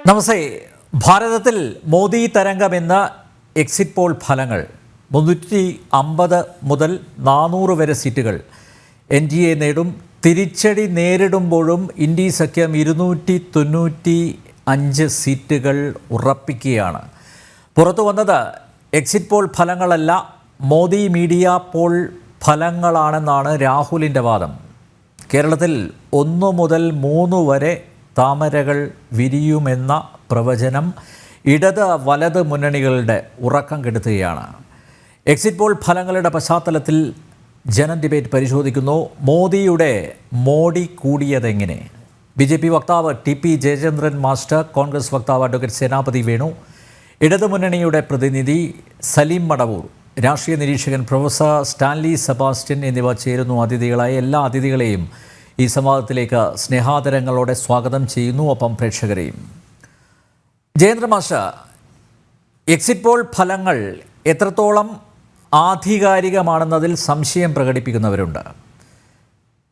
നമസ്തേ. ഭാരതത്തിൽ മോദി തരംഗം എന്ന എക്സിറ്റ് പോൾ ഫലങ്ങൾ 350 മുതൽ 400 വരെ സീറ്റുകൾ NDA നേടും. തിരിച്ചടി നേരിടുമ്പോഴും ഇന്ത്യ സഖ്യം 295 സീറ്റുകൾ ഉറപ്പിക്കുകയാണ്. പുറത്തു വന്നത് എക്സിറ്റ് പോൾ ഫലങ്ങളല്ല, മോദി മീഡിയ പോൾ ഫലങ്ങളാണെന്നാണ് രാഹുലിൻ്റെ വാദം. കേരളത്തിൽ 1 മുതൽ 3 വരെ താമരകൾ വിരിയുമെന്ന പ്രവചനം ഇടത് വലത് മുന്നണികളുടെ ഉറക്കം കെടുത്തുകയാണ്. എക്സിറ്റ് പോൾ ഫലങ്ങളുടെ പശ്ചാത്തലത്തിൽ ജനം ഡിബേറ്റ് പരിശോധിക്കുന്നു. മോഡി കൂടിയതെങ്ങനെ? BJP വക്താവ് TP ജയചന്ദ്രൻ മാസ്റ്റർ, കോൺഗ്രസ് വക്താവ് അഡ്വക്കേറ്റ് സേനാപതി വേണു, ഇടതുമുന്നണിയുടെ പ്രതിനിധി സലീം മടവൂർ, രാഷ്ട്രീയ നിരീക്ഷകൻ പ്രൊഫസർ സ്റ്റാൻലി സെബാസ്റ്റ്യൻ എന്നിവ ചേരുന്നു അതിഥികളായ. എല്ലാ അതിഥികളെയും ഈ സംവാദത്തിലേക്ക് സ്നേഹാദരങ്ങളോടെ സ്വാഗതം ചെയ്യുന്നു, ഒപ്പം പ്രേക്ഷകരെയും. ജയേന്ദ്ര മാസ്റ്റർ, എക്സിറ്റ് പോൾ ഫലങ്ങൾ എത്രത്തോളം ആധികാരികമാണെന്നതിൽ സംശയം പ്രകടിപ്പിക്കുന്നവരുണ്ട്.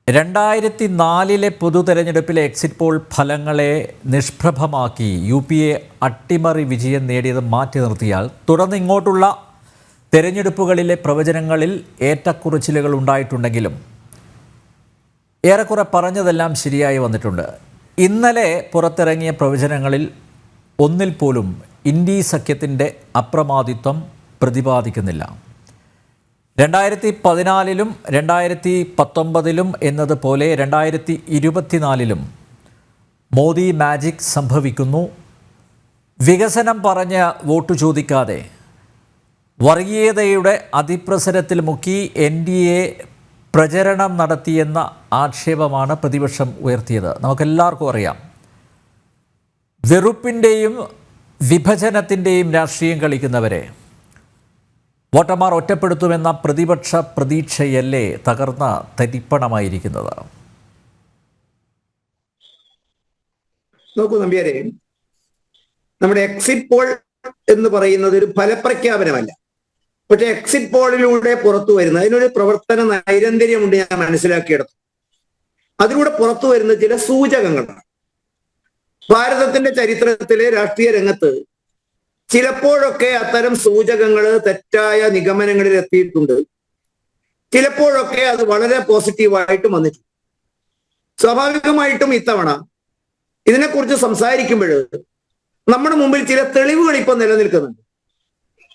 2004 പൊതു തെരഞ്ഞെടുപ്പിലെ എക്സിറ്റ് പോൾ ഫലങ്ങളെ നിഷ്പ്രഭമാക്കി UPA അട്ടിമറി വിജയം നേടിയത് മാറ്റി നിർത്തിയാൽ തുടർന്ന് ഇങ്ങോട്ടുള്ള തെരഞ്ഞെടുപ്പുകളിലെ പ്രവചനങ്ങളിൽ ഏറ്റക്കുറച്ചിലുകൾ ഉണ്ടായിട്ടുണ്ടെങ്കിലും ഏറെക്കുറെ പറഞ്ഞതെല്ലാം ശരിയായി വന്നിട്ടുണ്ട്. ഇന്നലെ പുറത്തിറങ്ങിയ പ്രവചനങ്ങളിൽ ഒന്നിൽ പോലും ഇന്ത്യ സഖ്യത്തിൻ്റെ അപ്രമാദിത്വം പ്രതിപാദിക്കുന്നില്ല. 2014 2019 എന്നതുപോലെ 2024 മോദി മാജിക് സംഭവിക്കുന്നു. വികസനം പറഞ്ഞ് വോട്ട് ചോദിക്കാതെ വർഗീയതയുടെ അതിപ്രസരത്തിൽ മുക്കി NDA പ്രചരണം നടത്തിയെന്ന ആക്ഷേപമാണ് പ്രതിപക്ഷം ഉയർത്തിയത്. നമുക്കെല്ലാവർക്കും അറിയാം, വെറുപ്പിൻ്റെയും വിഭജനത്തിൻ്റെയും രാഷ്ട്രീയം കളിക്കുന്നവരെ വോട്ടർമാർ ഒറ്റപ്പെടുത്തുമെന്ന പ്രതിപക്ഷ പ്രതീക്ഷയല്ലേ തകർന്ന തരിപ്പണമായിരിക്കുന്നത്? നോക്കൂ നമ്പ്യാരെ, നമ്മുടെ എക്സിറ്റ് പോൾ എന്ന് പറയുന്നത് ഒരു ഫലപ്രഖ്യാപനമല്ല. പക്ഷെ എക്സിറ്റ് പോളിലൂടെ പുറത്തു വരുന്ന അതിനൊരു പ്രവർത്തന നൈരന്തര്യമുണ്ട്. ഞാൻ മനസ്സിലാക്കിയെടുത്തു. അതിലൂടെ പുറത്തു വരുന്ന ചില സൂചകങ്ങളാണ്. ഭാരതത്തിന്റെ ചരിത്രത്തിലെ രാഷ്ട്രീയ രംഗത്ത് ചിലപ്പോഴൊക്കെ അത്തരം സൂചകങ്ങൾ തെറ്റായ നിഗമനങ്ങളിൽ എത്തിയിട്ടുണ്ട്. ചിലപ്പോഴൊക്കെ അത് വളരെ പോസിറ്റീവായിട്ടും വന്നിട്ടുണ്ട്. സ്വാഭാവികമായിട്ടും ഇത്തവണ ഇതിനെക്കുറിച്ച് സംസാരിക്കുമ്പോൾ നമ്മുടെ മുമ്പിൽ ചില തെളിവുകൾ ഇപ്പൊ നിലനിൽക്കുന്നുണ്ട്.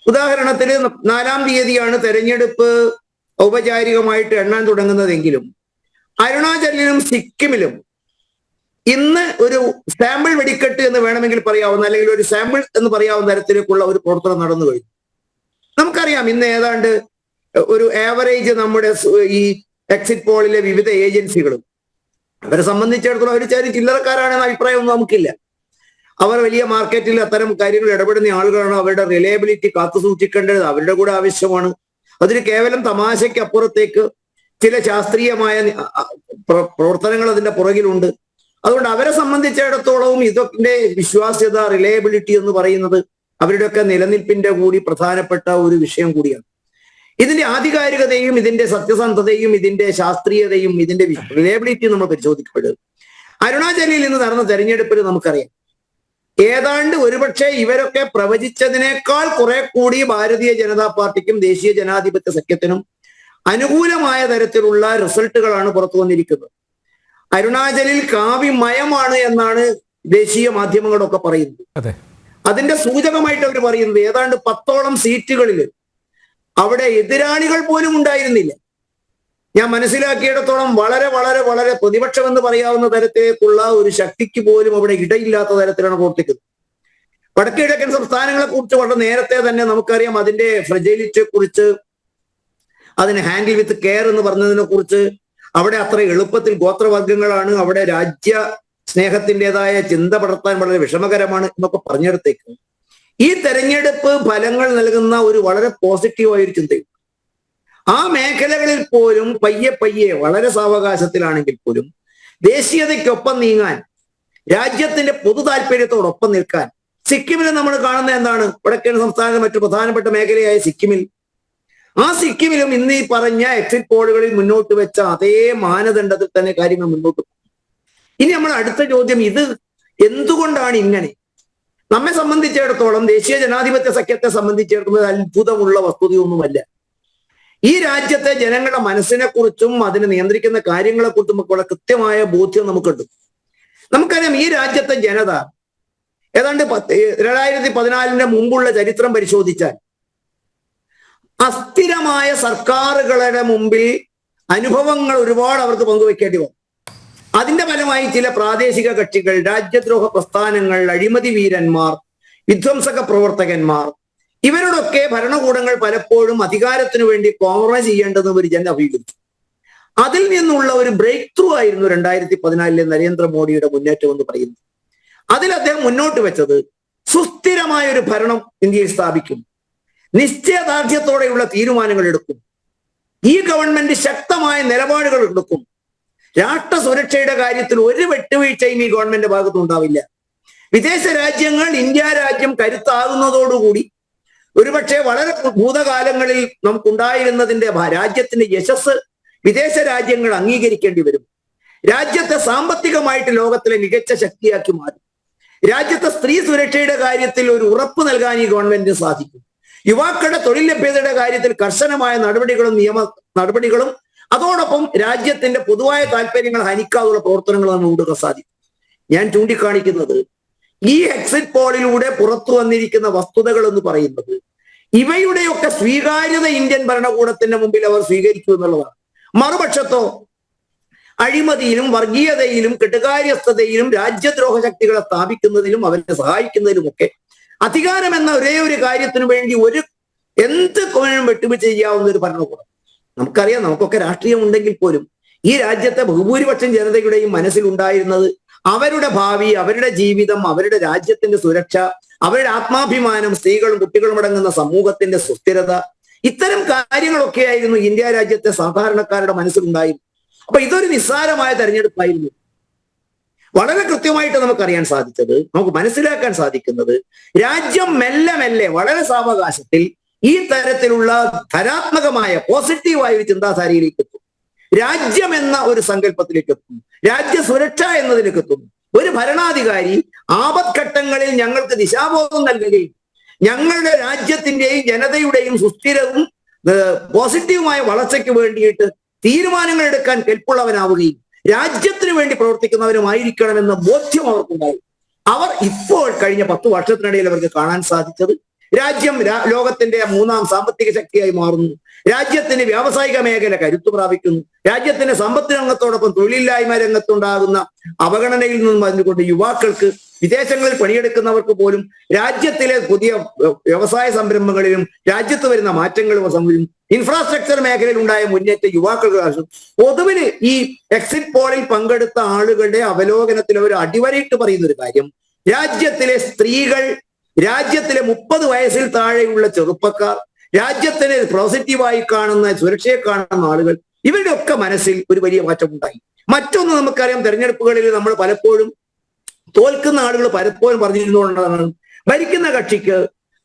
ഉദാഹരണത്തിന് 4-ാം തീയതിയാണ് തെരഞ്ഞെടുപ്പ് ഔപചാരികമായിട്ട് എണ്ണാൻ തുടങ്ങുന്നതെങ്കിലും അരുണാചലിലും സിക്കിമിലും ഇന്ന് ഒരു സാമ്പിൾ വെടിക്കെട്ട് എന്ന് വേണമെങ്കിൽ പറയാവുന്ന, അല്ലെങ്കിൽ ഒരു സാമ്പിൾ എന്ന് പറയാവുന്ന തരത്തിലേക്കുള്ള ഒരു പ്രവർത്തനം നടന്നു കഴിഞ്ഞു. നമുക്കറിയാം, ഇന്ന് ഏതാണ്ട് ഒരു ആവറേജ് നമ്മുടെ ഈ എക്സിറ്റ് പോളിലെ വിവിധ ഏജൻസികളും അവരെ സംബന്ധിച്ചിടത്തോളം അവർ ചില്ലറക്കാരാണെന്ന അഭിപ്രായമൊന്നും നമുക്കില്ല. അവർ വലിയ മാർക്കറ്റിൽ അത്തരം കാര്യങ്ങൾ ഇടപെടുന്ന ആളുകളാണ്. അവരുടെ റിലയബിലിറ്റി കാത്തു സൂക്ഷിക്കേണ്ടത് അവരുടെ കൂടെ ആവശ്യമാണ്. അതിന് കേവലം തമാശയ്ക്ക് അപ്പുറത്തേക്ക് ചില ശാസ്ത്രീയമായ പ്രവർത്തനങ്ങൾ അതിന്റെ പുറകിലുണ്ട്. അതുകൊണ്ട് അവരെ സംബന്ധിച്ചിടത്തോളവും ഇതൊക്കെ വിശ്വാസ്യത, റിലയബിലിറ്റി എന്ന് പറയുന്നത് അവരുടെയൊക്കെ നിലനിൽപ്പിന്റെ കൂടി പ്രധാനപ്പെട്ട ഒരു വിഷയം കൂടിയാണ്. ഇതിന്റെ ആധികാരികതയും ഇതിന്റെ സത്യസന്ധതയും ഇതിന്റെ ശാസ്ത്രീയതയും ഇതിന്റെ റിലയബിലിറ്റിയും നമ്മൾ പരിശോധിക്കപ്പെടുക. അരുണാചലിൽ ഇന്ന് നടന്ന തെരഞ്ഞെടുപ്പിൽ നമുക്കറിയാം, ഏതാണ്ട് ഒരുപക്ഷെ ഇവരൊക്കെ പ്രവചിച്ചതിനേക്കാൾ കുറെ കൂടി ഭാരതീയ ജനതാ പാർട്ടിക്കും ദേശീയ ജനാധിപത്യ സഖ്യത്തിനും അനുകൂലമായ തരത്തിലുള്ള റിസൾട്ടുകളാണ് പുറത്തു വന്നിരിക്കുന്നത്. അരുണാചലിൽ കാവ്യമയമാണ് എന്നാണ് ദേശീയ മാധ്യമങ്ങളൊക്കെ പറയുന്നത്. അതിന്റെ സൂചകമായിട്ട് അവർ പറയുന്നത് ഏതാണ്ട് 10ഓളം സീറ്റുകളിൽ അവിടെ എതിരാളികൾ പോലും ഉണ്ടായിരുന്നില്ല. ഞാൻ മനസ്സിലാക്കിയിടത്തോളം വളരെ വളരെ വളരെ പ്രതിപക്ഷം എന്ന് പറയാവുന്ന തരത്തിലേക്കുള്ള ഒരു ശക്തിക്ക് പോലും അവിടെ ഇടയില്ലാത്ത തരത്തിലാണ് പ്രവർത്തിക്കുന്നത്. വടക്കു കിഴക്കൻ സംസ്ഥാനങ്ങളെ കുറിച്ച് വളരെ നേരത്തെ തന്നെ നമുക്കറിയാം. അതിന്റെ ഫ്രജൈലിറ്റിയെ കുറിച്ച്, അതിന് ഹാൻഡിൽ വിത്ത് കെയർ എന്ന് പറഞ്ഞതിനെ കുറിച്ച്, അവിടെ അത്ര എളുപ്പത്തിൽ ഗോത്രവർഗങ്ങളാണ്, അവിടെ രാജ്യ സ്നേഹത്തിൻ്റെതായ ചിന്ത പടർത്താൻ വളരെ വിഷമകരമാണ് എന്നൊക്കെ പറഞ്ഞെടുത്തേക്ക് ഈ തെരഞ്ഞെടുപ്പ് ഫലങ്ങൾ നൽകുന്ന ഒരു വളരെ പോസിറ്റീവായ ഒരു ചിന്തയുണ്ട്. ആ മേഖലകളിൽ പോലും പയ്യെ വളരെ സാവകാശത്തിലാണെങ്കിൽ പോലും ദേശീയതയ്ക്കൊപ്പം നീങ്ങാൻ, രാജ്യത്തിന്റെ പൊതു താല്പര്യത്തോടൊപ്പം നിൽക്കാൻ സിക്കിമിൽ നമ്മൾ കാണുന്ന എന്താണ്? വടക്കൻ സംസ്ഥാനത്തെ മറ്റു പ്രധാനപ്പെട്ട മേഖലയായ സിക്കിമിലും ഇന്ന് ഈ പറഞ്ഞ എക്സിറ്റ് പോളുകളിൽ മുന്നോട്ട് വെച്ച അതേ മാനദണ്ഡത്തിൽ തന്നെ കാര്യങ്ങൾ മുന്നോട്ട് പോകും. ഇനി നമ്മൾ അടുത്ത ചോദ്യം, ഇത് എന്തുകൊണ്ടാണ് ഇങ്ങനെ? നമ്മെ സംബന്ധിച്ചിടത്തോളം ദേശീയ ജനാധിപത്യ സഖ്യത്തെ സംബന്ധിച്ചിടത്തോളം അത്ഭുതമുള്ള വസ്തുതയൊന്നുമല്ല. ഈ രാജ്യത്തെ ജനങ്ങളുടെ മനസ്സിനെ കുറിച്ചും അതിനെ നിയന്ത്രിക്കുന്ന കാര്യങ്ങളെ കുറിച്ചും ഒക്കെ കൃത്യമായ ബോധ്യം നമുക്കുണ്ട്. നമുക്കറിയാം, ഈ രാജ്യത്തെ ജനത ഏതാണ്ട് 2014 മുമ്പുള്ള ചരിത്രം പരിശോധിച്ചാൽ അസ്ഥിരമായ സർക്കാരുകളുടെ മുമ്പിൽ അനുഭവങ്ങൾ ഒരുപാട് അവർക്ക് പങ്കുവെക്കേണ്ടി വന്നു. അതിന്റെ ഫലമായി ചില പ്രാദേശിക കക്ഷികൾ, രാജ്യദ്രോഹ പ്രസ്ഥാനങ്ങൾ, അഴിമതി വീരന്മാർ, വിധ്വംസക പ്രവർത്തകന്മാർ, ഇവരോടൊക്കെ ഭരണകൂടങ്ങൾ പലപ്പോഴും അധികാരത്തിനു വേണ്ടി കോംപ്രമൈസ് ചെയ്യേണ്ടെന്ന് ഒരു ജനം അഭിപ്രായിച്ചു. അതിൽ നിന്നുള്ള ഒരു ബ്രേക്ക് ത്രൂ ആയിരുന്നു 2014 നരേന്ദ്രമോദിയുടെ മുന്നേറ്റം എന്ന് പറയുന്നത്. അതിൽ അദ്ദേഹം മുന്നോട്ട് വെച്ചത് സുസ്ഥിരമായ ഒരു ഭരണം ഇന്ത്യയിൽ സ്ഥാപിക്കും, നിശ്ചയദാർഢ്യത്തോടെയുള്ള തീരുമാനങ്ങൾ എടുക്കും, ഈ ഗവൺമെന്റ് ശക്തമായ നിലപാടുകൾ എടുക്കും, രാഷ്ട്ര സുരക്ഷയുടെ കാര്യത്തിൽ ഒരു വെട്ടുവീഴ്ചയും ഈ ഗവൺമെന്റ് ഭാഗത്തുണ്ടാവില്ല. വിദേശ രാജ്യങ്ങൾ ഇന്ത്യ രാജ്യം കരുത്താകുന്നതോടുകൂടി ഒരുപക്ഷെ വളരെ ഭൂതകാലങ്ങളിൽ നമുക്കുണ്ടായിരുന്നതിന്റെ രാജ്യത്തിന്റെ യശസ് വിദേശ രാജ്യങ്ങൾ അംഗീകരിക്കേണ്ടി വരും. രാജ്യത്തെ സാമ്പത്തികമായിട്ട് ലോകത്തിലെ മികച്ച ശക്തിയാക്കി മാറും. രാജ്യത്തെ സ്ത്രീ സുരക്ഷയുടെ കാര്യത്തിൽ ഒരു ഉറപ്പ് നൽകാൻ ഈ ഗവൺമെന്റിന് സാധിക്കും. യുവാക്കളുടെ തൊഴിൽ ലഭ്യതയുടെ കാര്യത്തിൽ കർശനമായ നിയമ നടപടികളും അതോടൊപ്പം രാജ്യത്തിന്റെ പൊതുവായ താല്പര്യങ്ങൾ ഹനിക്കാനുള്ള പ്രവർത്തനങ്ങൾ നമ്മൾ കൊണ്ടുവരാൻ സാധിക്കും. ഞാൻ ചൂണ്ടിക്കാണിക്കുന്നത് ഈ എക്സിറ്റ് പോളിലൂടെ പുറത്തു വന്നിരിക്കുന്ന വസ്തുതകൾ എന്ന് പറയുന്നത് ഇവയുടെയൊക്കെ സ്വീകാര്യത ഇന്ത്യൻ ഭരണകൂടത്തിന്റെ മുമ്പിൽ അവർ സ്വീകരിക്കൂ എന്നുള്ളതാണ്. മറുപക്ഷത്തോ അഴിമതിയിലും വർഗീയതയിലും കെട്ടുകാര്യസ്ഥതയിലും രാജ്യദ്രോഹ ശക്തികളെ സ്ഥാപിക്കുന്നതിലും അവരെ സഹായിക്കുന്നതിലുമൊക്കെ അധികാരം എന്ന ഒരേ ഒരു കാര്യത്തിനു വേണ്ടി എന്ത് വെട്ടുവീഴ്ച ചെയ്യാവുന്ന ഒരു ഭരണകൂടം. നമുക്കറിയാം, നമുക്കൊക്കെ രാഷ്ട്രീയം ഉണ്ടെങ്കിൽ പോലും ഈ രാജ്യത്തെ ബഹുഭൂരിപക്ഷം ജനതയുടെയും മനസ്സിലുണ്ടായിരുന്നത് അവരുടെ ഭാവി, അവരുടെ ജീവിതം, അവരുടെ രാജ്യത്തിന്റെ സുരക്ഷ, അവരുടെ ആത്മാഭിമാനം, സ്ത്രീകളും കുട്ടികളും അടങ്ങുന്ന സമൂഹത്തിന്റെ സുസ്ഥിരത, ഇത്തരം കാര്യങ്ങളൊക്കെയായിരുന്നു ഇന്ത്യ രാജ്യത്തെ സാധാരണക്കാരുടെ മനസ്സിലുണ്ടായിരുന്നു. അപ്പൊ ഇതൊരു നിസ്സാരമായ തെരഞ്ഞെടുപ്പായിരുന്നു. വളരെ കൃത്യമായിട്ട് നമുക്കറിയാൻ സാധിച്ചത്, നമുക്ക് മനസ്സിലാക്കാൻ സാധിക്കുന്നത്, രാജ്യം മെല്ലെ മെല്ലെ വളരെ സാവകാശത്തിൽ ഈ തരത്തിലുള്ള ധനാത്മകമായ പോസിറ്റീവായ ഒരു ചിന്താധാരയിലേക്ക് എത്തും. രാജ്യം എന്ന ഒരു സങ്കല്പത്തിലേക്ക് എത്തുന്നു, രാജ്യ സുരക്ഷ എന്നതിലേക്ക് എത്തുന്നു. ഒരു ഭരണാധികാരി ആപത്ഘട്ടങ്ങളിൽ ഞങ്ങൾക്ക് ദിശാബോധം നൽകുകയും ഞങ്ങളുടെ രാജ്യത്തിന്റെയും ജനതയുടെയും സുസ്ഥിരവും പോസിറ്റീവുമായ വളർച്ചയ്ക്ക് വേണ്ടിയിട്ട് തീരുമാനങ്ങൾ എടുക്കാൻ കെൽപ്പുള്ളവനാവുകയും രാജ്യത്തിന് വേണ്ടി പ്രവർത്തിക്കുന്നവരുമായിരിക്കണമെന്ന ബോധ്യം അവർക്കുണ്ടായി. അവർ ഇപ്പോൾ കഴിഞ്ഞ 10 വർഷത്തിനിടയിൽ അവർക്ക് കാണാൻ സാധിച്ചത് രാജ്യം ലോകത്തിന്റെ 3ാം സാമ്പത്തിക ശക്തിയായി മാറുന്നു, രാജ്യത്തിന്റെ വ്യാവസായിക മേഖല കരുത്തു പ്രാപിക്കുന്നു, രാജ്യത്തിന്റെ സമ്പത്ത് രംഗത്തോടൊപ്പം തൊഴിലില്ലായ്മ രംഗത്തുണ്ടാകുന്ന അവഗണനയിൽ നിന്നും അതിനുകൊണ്ട് യുവാക്കൾക്ക്, വിദേശങ്ങളിൽ പണിയെടുക്കുന്നവർക്ക് പോലും രാജ്യത്തിലെ പുതിയ വ്യവസായ സംരംഭങ്ങളിലും രാജ്യത്ത് വരുന്ന മാറ്റങ്ങളും ഇൻഫ്രാസ്ട്രക്ചർ മേഖലയിൽ ഉണ്ടായ മുന്നേറ്റ യുവാക്കൾക്ക് പൊതുവിൽ ഈ എക്സിറ്റ് പോളിൽ പങ്കെടുത്ത ആളുകളുടെ അവലോകനത്തിൽ അവർ അടിവരയിട്ട് പറയുന്ന ഒരു കാര്യം, രാജ്യത്തിലെ സ്ത്രീകൾ, രാജ്യത്തിലെ 30 വയസ്സിൽ താഴെയുള്ള ചെറുപ്പക്കാർ, രാജ്യത്തിന് പോസിറ്റീവായി കാണുന്ന, സുരക്ഷയെ കാണുന്ന ആളുകൾ, ഇവരുടെ ഒക്കെ മനസ്സിൽ ഒരു വലിയ മാറ്റം ഉണ്ടായി. മറ്റൊന്ന് നമുക്കറിയാം, തെരഞ്ഞെടുപ്പുകളിൽ നമ്മൾ പലപ്പോഴും തോൽക്കുന്ന ആളുകൾ പലപ്പോഴും പറഞ്ഞിരുന്നുകൊണ്ടാണ് ഭരിക്കുന്ന കക്ഷിക്ക്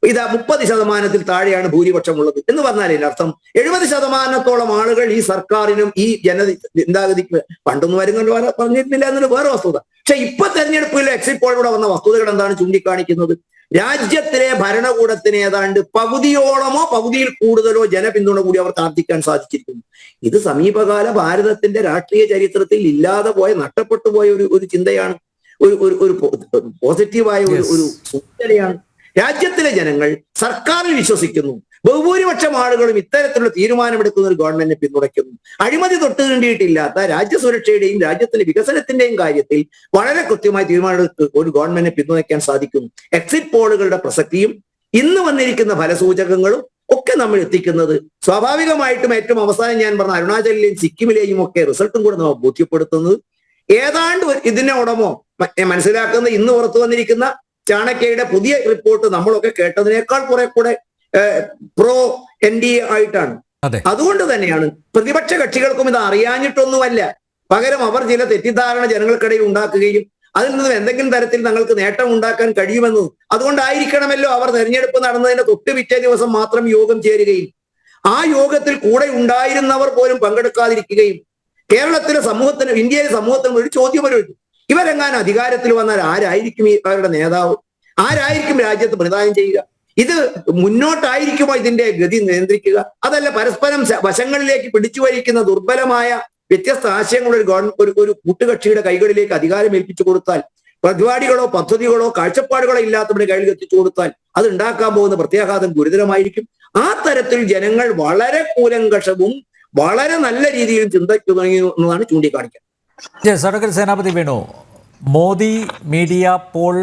30% താഴെയാണ് ഭൂരിപക്ഷമുള്ളത് എന്ന് പറഞ്ഞാൽ അർത്ഥം 70% ആളുകൾ ഈ സർക്കാരിനും ഈ ചിന്താഗതിക്ക് പണ്ടൊന്നും വരുന്നുണ്ട് പറഞ്ഞിരുന്നില്ല എന്നൊരു വേറെ വസ്തുത. പക്ഷെ ഇപ്പൊ തെരഞ്ഞെടുപ്പിലെ എക്സിറ്റ് പോളിലൂടെ വന്ന വസ്തുതകൾ എന്താണ് ചൂണ്ടിക്കാണിക്കുന്നത്? രാജ്യത്തിലെ ഭരണകൂടത്തിന് ഏതാണ്ട് പകുതിയോളമോ പകുതിയിൽ കൂടുതലോ ജനപിന്തുണ കൂടി അവർക്ക് ആർജിക്കാൻ സാധിച്ചിരിക്കുന്നു. ഇത് സമീപകാല ഭാരതത്തിന്റെ രാഷ്ട്രീയ ചരിത്രത്തിൽ ഇല്ലാതെ പോയ, നഷ്ടപ്പെട്ടു പോയ ഒരു ചിന്തയാണ്, ഒരു പോസിറ്റീവായ ഒരു സൂചനയാണ്. രാജ്യത്തിലെ ജനങ്ങൾ സർക്കാരിൽ വിശ്വസിക്കുന്നു, ബഹുഭൂരിപക്ഷം ആളുകളും ഇത്തരത്തിലുള്ള തീരുമാനമെടുക്കുന്ന ഒരു ഗവൺമെന്റിനെ പിന്തുണയ്ക്കുന്നു. അഴിമതി തൊട്ട് കണ്ടിട്ടില്ലാത്ത രാജ്യസുരക്ഷയുടെയും രാജ്യത്തിന്റെ വികസനത്തിന്റെയും കാര്യത്തിൽ വളരെ കൃത്യമായി തീരുമാനമെടുത്ത് ഒരു ഗവൺമെന്റിനെ പിന്തുണയ്ക്കാൻ സാധിക്കുന്നു. എക്സിറ്റ് പോളുകളുടെ പ്രസക്തിയും ഇന്ന് വന്നിരിക്കുന്ന ഫലസൂചകങ്ങളും ഒക്കെ നമ്മൾ എത്തിക്കുന്നത് സ്വാഭാവികമായിട്ടും ഏറ്റവും അവസാനം ഞാൻ പറഞ്ഞ അരുണാചലിലെയും സിക്കിമിലെയും ഒക്കെ റിസൾട്ടും കൂടെ നമ്മൾ ബോധ്യപ്പെടുത്തുന്നത് ഏതാണ്ട് ഇതിനോടമോ മനസ്സിലാക്കുന്ന ഇന്ന് പുറത്തു വന്നിരിക്കുന്ന ചാണക്യയുടെ പുതിയ റിപ്പോർട്ട് നമ്മളൊക്കെ കേട്ടതിനേക്കാൾ കുറെ കൂടെ പ്രോ NDA ആയിട്ടാണ്. അതുകൊണ്ട് തന്നെയാണ് പ്രതിപക്ഷ കക്ഷികൾക്കും ഇത് അറിയാഞ്ഞിട്ടൊന്നുമല്ല, പകരം അവർ ചില തെറ്റിദ്ധാരണ ജനങ്ങൾക്കിടയിൽ ഉണ്ടാക്കുകയും അതിൽ നിന്നും എന്തെങ്കിലും തരത്തിൽ തങ്ങൾക്ക് നേട്ടം ഉണ്ടാക്കാൻ കഴിയുമെന്നും അതുകൊണ്ടായിരിക്കണമല്ലോ അവർ തെരഞ്ഞെടുപ്പ് നടന്നതിന്റെ തൊട്ട് പിറ്റേ ദിവസം മാത്രം യോഗം ചേരുകയും ആ യോഗത്തിൽ കൂടെ ഉണ്ടായിരുന്നവർ പോലും പങ്കെടുക്കാതിരിക്കുകയും കേരളത്തിലെ സമൂഹത്തിന്, ഇന്ത്യയിലെ സമൂഹത്തിന് ഒരു ചോദ്യം വരും, ഇവരെങ്ങാനും അധികാരത്തിൽ വന്നാൽ ആരായിരിക്കും അവരുടെ നേതാവ്? ആരായിരിക്കും രാജ്യത്ത് പ്രതിദാനം ചെയ്യുക? ഇത് മുന്നോട്ടായിരിക്കുമോ ഇതിന്റെ ഗതി നിയന്ത്രിക്കുക? അതല്ല പരസ്പരം വശങ്ങളിലേക്ക് പിടിച്ചു വലിക്കുന്ന ദുർബലമായ വ്യത്യസ്ത ആശയങ്ങളുള്ള ഒരു കൂട്ടുകക്ഷിയുടെ കൈകളിലേക്ക് അധികാരം ഏൽപ്പിച്ചു കൊടുത്താൽ, പരിപാടികളോ പദ്ധതികളോ കാഴ്ചപ്പാടുകളോ ഇല്ലാത്തവരുടെ കയ്യിൽ എത്തിച്ചു കൊടുത്താൽ അത് ഉണ്ടാക്കാൻ പോകുന്ന പ്രത്യാഘാതം ഗുരുതരമായിരിക്കും. ആ തരത്തിൽ ജനങ്ങൾ വളരെ കൂലങ്കഷവും വളരെ നല്ല രീതിയിൽ ചിന്തിച്ചു തുടങ്ങി എന്നതാണ് ചൂണ്ടിക്കാണിക്കുന്നത്. അഡ്വക്കേറ്റ് സേനാപതി വേണു, മോദി മീഡിയ പോൾ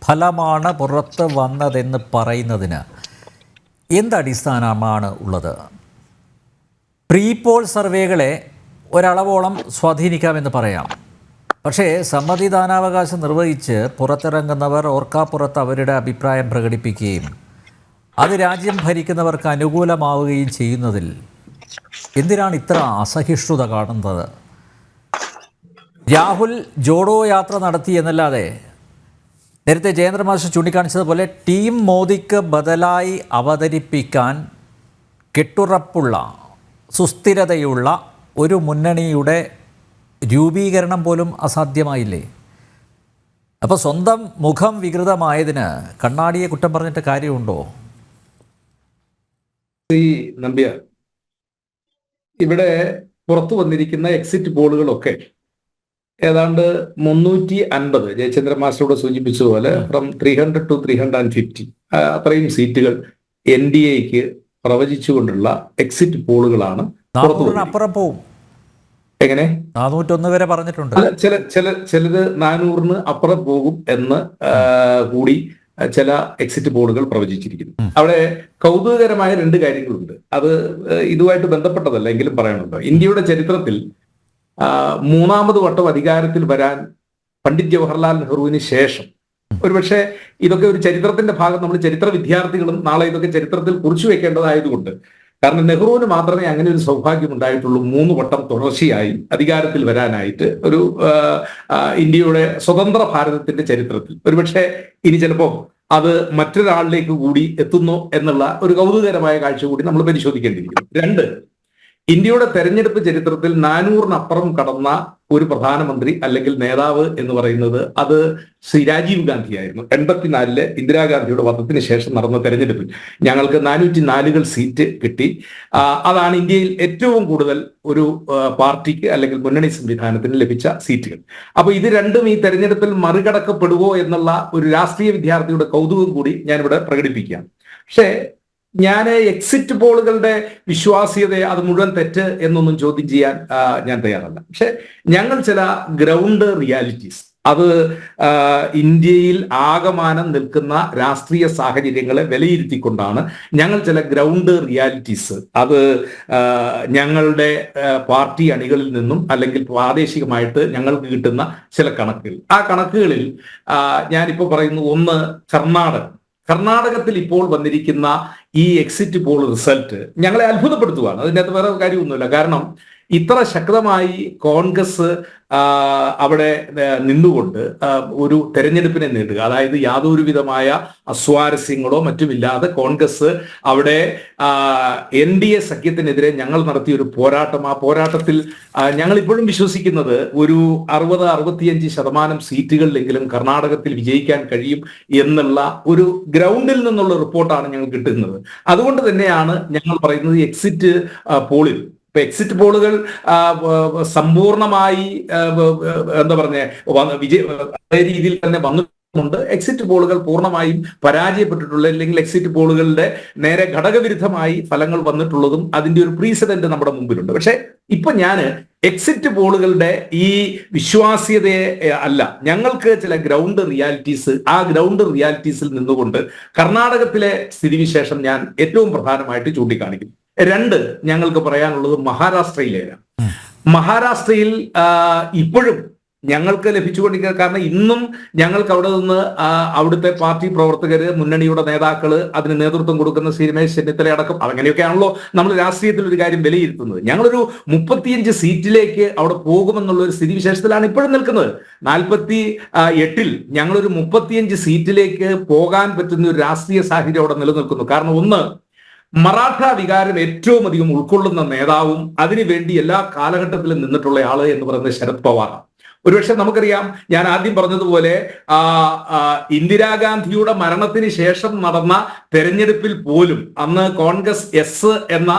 ഫലമാണ് പുറത്ത് വന്നതെന്ന് പറയുന്നതിന് എന്തടിസ്ഥാനമാണ് ഉള്ളത്? പ്രീ പോൾ സർവേകളെ ഒരളവോളം സ്വാധീനിക്കാമെന്ന് പറയാം. പക്ഷേ സമ്മതിദാനാവകാശം നിർവഹിച്ച് പുറത്തിറങ്ങുന്നവർ ഓർക്കാപ്പുറത്ത് അവരുടെ അഭിപ്രായം പ്രകടിപ്പിക്കുകയും അത് രാജ്യം ഭരിക്കുന്നവർക്ക് അനുകൂലമാവുകയും ചെയ്യുന്നതിൽ എന്തിനാണ് ഇത്ര അസഹിഷ്ണുത കാണുന്നത്? രാഹുൽ ജോഡോ യാത്ര നടത്തി എന്നല്ലാതെ നേരത്തെ ജയേന്ദ്ര മാസ്റ്റർ ചൂണ്ടിക്കാണിച്ചതുപോലെ ടീം മോദിക്ക് ബദലായി അവതരിപ്പിക്കാൻ കെട്ടുറപ്പുള്ള സുസ്ഥിരതയുള്ള ഒരു മുന്നണിയുടെ രൂപീകരണം പോലും അസാധ്യമായില്ലേ? അപ്പോൾ സ്വന്തം മുഖം വികൃതമായതിന് കണ്ണാടിയെ കുറ്റം പറഞ്ഞിട്ട് കാര്യമുണ്ടോ? നമ്പ്യാർ, ഇവിടെ പുറത്തു വന്നിരിക്കുന്ന എക്സിറ്റ് പോളുകളൊക്കെ ഏതാണ്ട് 350, ജയചന്ദ്രൻ മാസ്റ്ററോട് സൂചിപ്പിച്ചതുപോലെ ഫ്രം 300 to 350 അത്രയും സീറ്റുകൾ NDAക്ക് പ്രവചിച്ചുകൊണ്ടുള്ള എക്സിറ്റ് പോളുകളാണ് അപ്പുറം പോവും. എങ്ങനെ 401 വരെ പറഞ്ഞിട്ടുണ്ട്. ചിലത് 400 അപ്പുറം പോകും എന്ന് കൂടി ചില എക്സിറ്റ് പോളുകൾ പ്രവചിച്ചിരിക്കുന്നു. അവിടെ കൗതുകകരമായ 2 കാര്യങ്ങളുണ്ട്. അത് ഇതുമായിട്ട് ബന്ധപ്പെട്ടതല്ല എങ്കിലും പറയണമല്ലോ. ഇന്ത്യയുടെ ചരിത്രത്തിൽ 3ാമത് വട്ടം അധികാരത്തിൽ വരാൻ പണ്ഡിറ്റ് ജവഹർലാൽ നെഹ്റുവിന് ശേഷം, ഒരുപക്ഷെ ഇതൊക്കെ ഒരു ചരിത്രത്തിന്റെ ഭാഗം, നമ്മൾ ചരിത്ര വിദ്യാർത്ഥികളും നാളെ ഇതൊക്കെ ചരിത്രത്തിൽ കുറിച്ചു വെക്കേണ്ടതായതുകൊണ്ട്, കാരണം നെഹ്റുവിന് മാത്രമേ അങ്ങനെ ഒരു സൗഭാഗ്യം ഉണ്ടായിട്ടുള്ളൂ 3 വട്ടം തുടർച്ചയായി അധികാരത്തിൽ വരാനായിട്ട് ഒരു ഇന്ത്യയുടെ സ്വതന്ത്ര ഭാരതത്തിന്റെ ചരിത്രത്തിൽ. ഒരുപക്ഷെ ഇനി ചിലപ്പോൾ അത് മറ്റൊരാളിലേക്ക് കൂടി എത്തുന്നു എന്നുള്ള ഒരു കൗതുകകരമായ കാഴ്ച കൂടി നമ്മൾ പരിശോധിക്കേണ്ടിയിരിക്കുന്നു. 2, ഇന്ത്യയുടെ തെരഞ്ഞെടുപ്പ് ചരിത്രത്തിൽ 400-നപ്പുറം കടന്ന ഒരു പ്രധാനമന്ത്രി അല്ലെങ്കിൽ നേതാവ് എന്ന് പറയുന്നത് അത് ശ്രീ രാജീവ് ഗാന്ധി ആയിരുന്നു. 84-ലെ ഇന്ദിരാഗാന്ധിയുടെ വധത്തിന് ശേഷം നടന്ന തെരഞ്ഞെടുപ്പിൽ ഞങ്ങൾക്ക് 404 സീറ്റ് കിട്ടി. അതാണ് ഇന്ത്യയിൽ ഏറ്റവും കൂടുതൽ ഒരു പാർട്ടിക്ക് അല്ലെങ്കിൽ മുന്നണി സംവിധാനത്തിന് ലഭിച്ച സീറ്റുകൾ. അപ്പൊ ഇത് രണ്ടും ഈ തെരഞ്ഞെടുപ്പിൽ മറികടക്കപ്പെടുവോ എന്നുള്ള ഒരു രാഷ്ട്രീയ വിദ്യാർത്ഥിയുടെ കൗതുകം കൂടി ഞാനിവിടെ പ്രകടിപ്പിക്കുകയാണ്. പക്ഷേ ഞാൻ എക്സിറ്റ് പോളുകളുടെ വിശ്വാസ്യതയെ അത് മുഴുവൻ തെറ്റ് എന്നൊന്നും ചോദ്യം ചെയ്യാൻ ഞാൻ തയ്യാറല്ല. പക്ഷെ ഞങ്ങൾ ചില ഗ്രൗണ്ട് റിയാലിറ്റീസ്, അത് ഇന്ത്യയിൽ ആകമാനം നിൽക്കുന്ന രാഷ്ട്രീയ സാഹചര്യങ്ങളെ വിലയിരുത്തിക്കൊണ്ടാണ് ഞങ്ങൾ ചില ഗ്രൗണ്ട് റിയാലിറ്റീസ്, അത് ഞങ്ങളുടെ പാർട്ടി അണികളിൽ നിന്നും അല്ലെങ്കിൽ പ്രാദേശികമായിട്ട് ഞങ്ങൾക്ക് കിട്ടുന്ന ചില കണക്കുകൾ, ആ കണക്കുകളിൽ ഞാനിപ്പോൾ പറയുന്നു. ഒന്ന്, കർണാടകത്തിൽ ഇപ്പോൾ വന്നിരിക്കുന്ന ഈ എക്സിറ്റ് പോൾ റിസൾട്ട് ഞങ്ങളെ അത്ഭുതപ്പെടുത്തുകയാണ്. അതിനകത്ത് വേറെ കാര്യമൊന്നുമില്ല. കാരണം ഇത്ര ശക്തമായി കോൺഗ്രസ് അവിടെ നിന്നുകൊണ്ട് ഒരു തെരഞ്ഞെടുപ്പിനെ നേടുക, അതായത് യാതൊരു വിധമായ അസ്വാരസ്യങ്ങളോ മറ്റുമില്ലാതെ കോൺഗ്രസ് അവിടെ NDA സഖ്യത്തിനെതിരെ ഞങ്ങൾ നടത്തിയ ഒരു പോരാട്ടം, ആ പോരാട്ടത്തിൽ ഞങ്ങൾ ഇപ്പോഴും വിശ്വസിക്കുന്നത് ഒരു 60-65% സീറ്റുകളിലെങ്കിലും കർണാടകത്തിൽ വിജയിക്കാൻ കഴിയും എന്നുള്ള ഒരു ഗ്രൗണ്ടിൽ നിന്നുള്ള റിപ്പോർട്ടാണ് ഞങ്ങൾ കിട്ടുന്നത്. അതുകൊണ്ട് തന്നെയാണ് ഞങ്ങൾ പറയുന്നത് എക്സിറ്റ് പോളിൽ, ഇപ്പൊ എക്സിറ്റ് പോളുകൾ സമ്പൂർണമായി എന്താ പറഞ്ഞ അതേ രീതിയിൽ തന്നെ വന്നിട്ടുണ്ട്. എക്സിറ്റ് പോളുകൾ പൂർണ്ണമായും പരാജയപ്പെട്ടിട്ടുള്ള, അല്ലെങ്കിൽ എക്സിറ്റ് പോളുകളുടെ നേരെ ഘടകവിരുദ്ധമായി ഫലങ്ങൾ വന്നിട്ടുള്ളതും അതിന്റെ ഒരു പ്രീസിഡന്റ് നമ്മുടെ മുമ്പിലുണ്ട്. പക്ഷെ ഇപ്പൊ ഞാൻ എക്സിറ്റ് പോളുകളുടെ ഈ വിശ്വാസ്യതയെ അല്ല, ഞങ്ങൾക്ക് ചില ഗ്രൗണ്ട് റിയാലിറ്റീസ്, ആ ഗ്രൗണ്ട് റിയാലിറ്റീസിൽ നിന്നുകൊണ്ട് കർണാടകത്തിലെ സ്ഥിതിവിശേഷം ഞാൻ ഏറ്റവും പ്രധാനമായിട്ട് ചൂണ്ടിക്കാണിക്കും. 2, ഞങ്ങൾക്ക് പറയാനുള്ളത് മഹാരാഷ്ട്രയിലാണ്. മഹാരാഷ്ട്രയിൽ ഇപ്പോഴും ഞങ്ങൾക്ക് ലഭിച്ചുകൊണ്ടിരിക്കുന്നത്, കാരണം ഇന്നും ഞങ്ങൾക്ക് അവിടെ നിന്ന് അവിടുത്തെ പാർട്ടി പ്രവർത്തകര്, മുന്നണിയുടെ നേതാക്കള്, അതിന് നേതൃത്വം കൊടുക്കുന്ന ശ്രീ രമേശ് ചെന്നിത്തല അടക്കം, അങ്ങനെയൊക്കെയാണല്ലോ നമ്മൾ രാഷ്ട്രീയത്തിൽ ഒരു കാര്യം വിലയിരുത്തുന്നത്. ഞങ്ങളൊരു 35 സീറ്റിലേക്ക് അവിടെ പോകുമെന്നുള്ള ഒരു സ്ഥിതിവിശേഷത്തിലാണ് ഇപ്പോഴും നിൽക്കുന്നത്. 48-ൽ ഞങ്ങളൊരു 35 സീറ്റിലേക്ക് പോകാൻ പറ്റുന്ന ഒരു രാഷ്ട്രീയ സാഹചര്യം അവിടെ നിലനിൽക്കുന്നു. കാരണം ഒന്ന്, മറാഠ വികാരം ഏറ്റവും അധികം ഉൾക്കൊള്ളുന്ന നേതാവും അതിനുവേണ്ടി എല്ലാ കാലഘട്ടത്തിലും നിന്നിട്ടുള്ള ആള് എന്ന് പറയുന്നത് ശരത് പവാറാണ്. ഒരുപക്ഷെ നമുക്കറിയാം, ഞാൻ ആദ്യം പറഞ്ഞതുപോലെ ഇന്ദിരാഗാന്ധിയുടെ മരണത്തിന് ശേഷം നടന്ന തെരഞ്ഞെടുപ്പിൽ പോലും അന്ന് കോൺഗ്രസ് എസ് എന്ന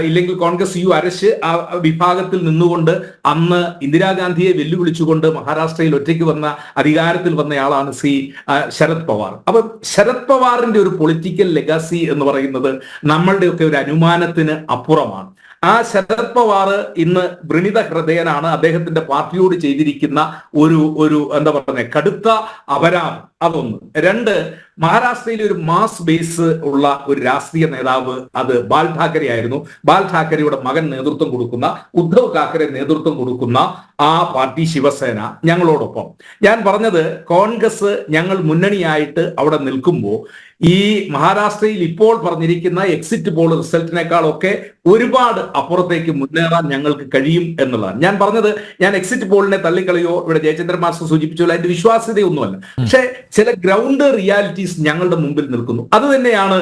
ഇല്ലെങ്കിൽ കോൺഗ്രസ് യു അരശ് ആ വിഭാഗത്തിൽ നിന്നുകൊണ്ട് അന്ന് ഇന്ദിരാഗാന്ധിയെ വെല്ലുവിളിച്ചുകൊണ്ട് മഹാരാഷ്ട്രയിൽ ഒറ്റയ്ക്ക് വന്ന അധികാരത്തിൽ വന്നയാളാണ് ശരത് പവാർ. അപ്പൊ ശരത് പവാറിന്റെ ഒരു പൊളിറ്റിക്കൽ ലെഗസി എന്ന് പറയുന്നത് നമ്മളുടെയൊക്കെ ഒരു അനുമാനത്തിന് അപ്പുറമാണ്. ആ ശരത് പവാർ ഇന്ന് വ്രണിത ഹൃദയനാണ്. അദ്ദേഹത്തിന്റെ പാർട്ടിയോട് ചെയ്തിരിക്കുന്ന ഒരു എന്താ പറയുക കടുത്ത അപരാധം അതൊന്ന്. രണ്ട്, മഹാരാഷ്ട്രയിലെ ഒരു മാസ് ബേസ് ഉള്ള ഒരു രാഷ്ട്രീയ നേതാവ് അത് ബാൽ ഠാക്കറെ ആയിരുന്നു. ബാൽ ഠാക്കറെയുടെ മകൻ നേതൃത്വം കൊടുക്കുന്ന, ഉദ്ധവ് താക്കറെ നേതൃത്വം കൊടുക്കുന്ന ആ പാർട്ടി ശിവസേന ഞങ്ങളോടൊപ്പം. ഞാൻ പറഞ്ഞത് കോൺഗ്രസ് ഞങ്ങൾ മുന്നണിയായിട്ട് അവിടെ നിൽക്കുമ്പോൾ ഈ മഹാരാഷ്ട്രയിൽ ഇപ്പോൾ പറഞ്ഞിരിക്കുന്ന എക്സിറ്റ് പോൾ റിസൾട്ടിനേക്കാളൊക്കെ ഒരുപാട് അപ്പുറത്തേക്ക് മുന്നേറാൻ ഞങ്ങൾക്ക് കഴിയും എന്നുള്ളതാണ് ഞാൻ പറഞ്ഞത്. ഞാൻ എക്സിറ്റ് പോളിനെ തള്ളിക്കളയോ ഇവിടെ ജയചന്ദ്രൻ മാസ്റ്റർ സൂചിപ്പിച്ചല്ലോ, അതിന്റെ വിശ്വാസ്യതയൊന്നുമല്ല. പക്ഷെ ചില ഗ്രൗണ്ട് റിയാലിറ്റീസ് ഞങ്ങളുടെ മുമ്പിൽ നിൽക്കുന്നു. അത് തന്നെയാണ്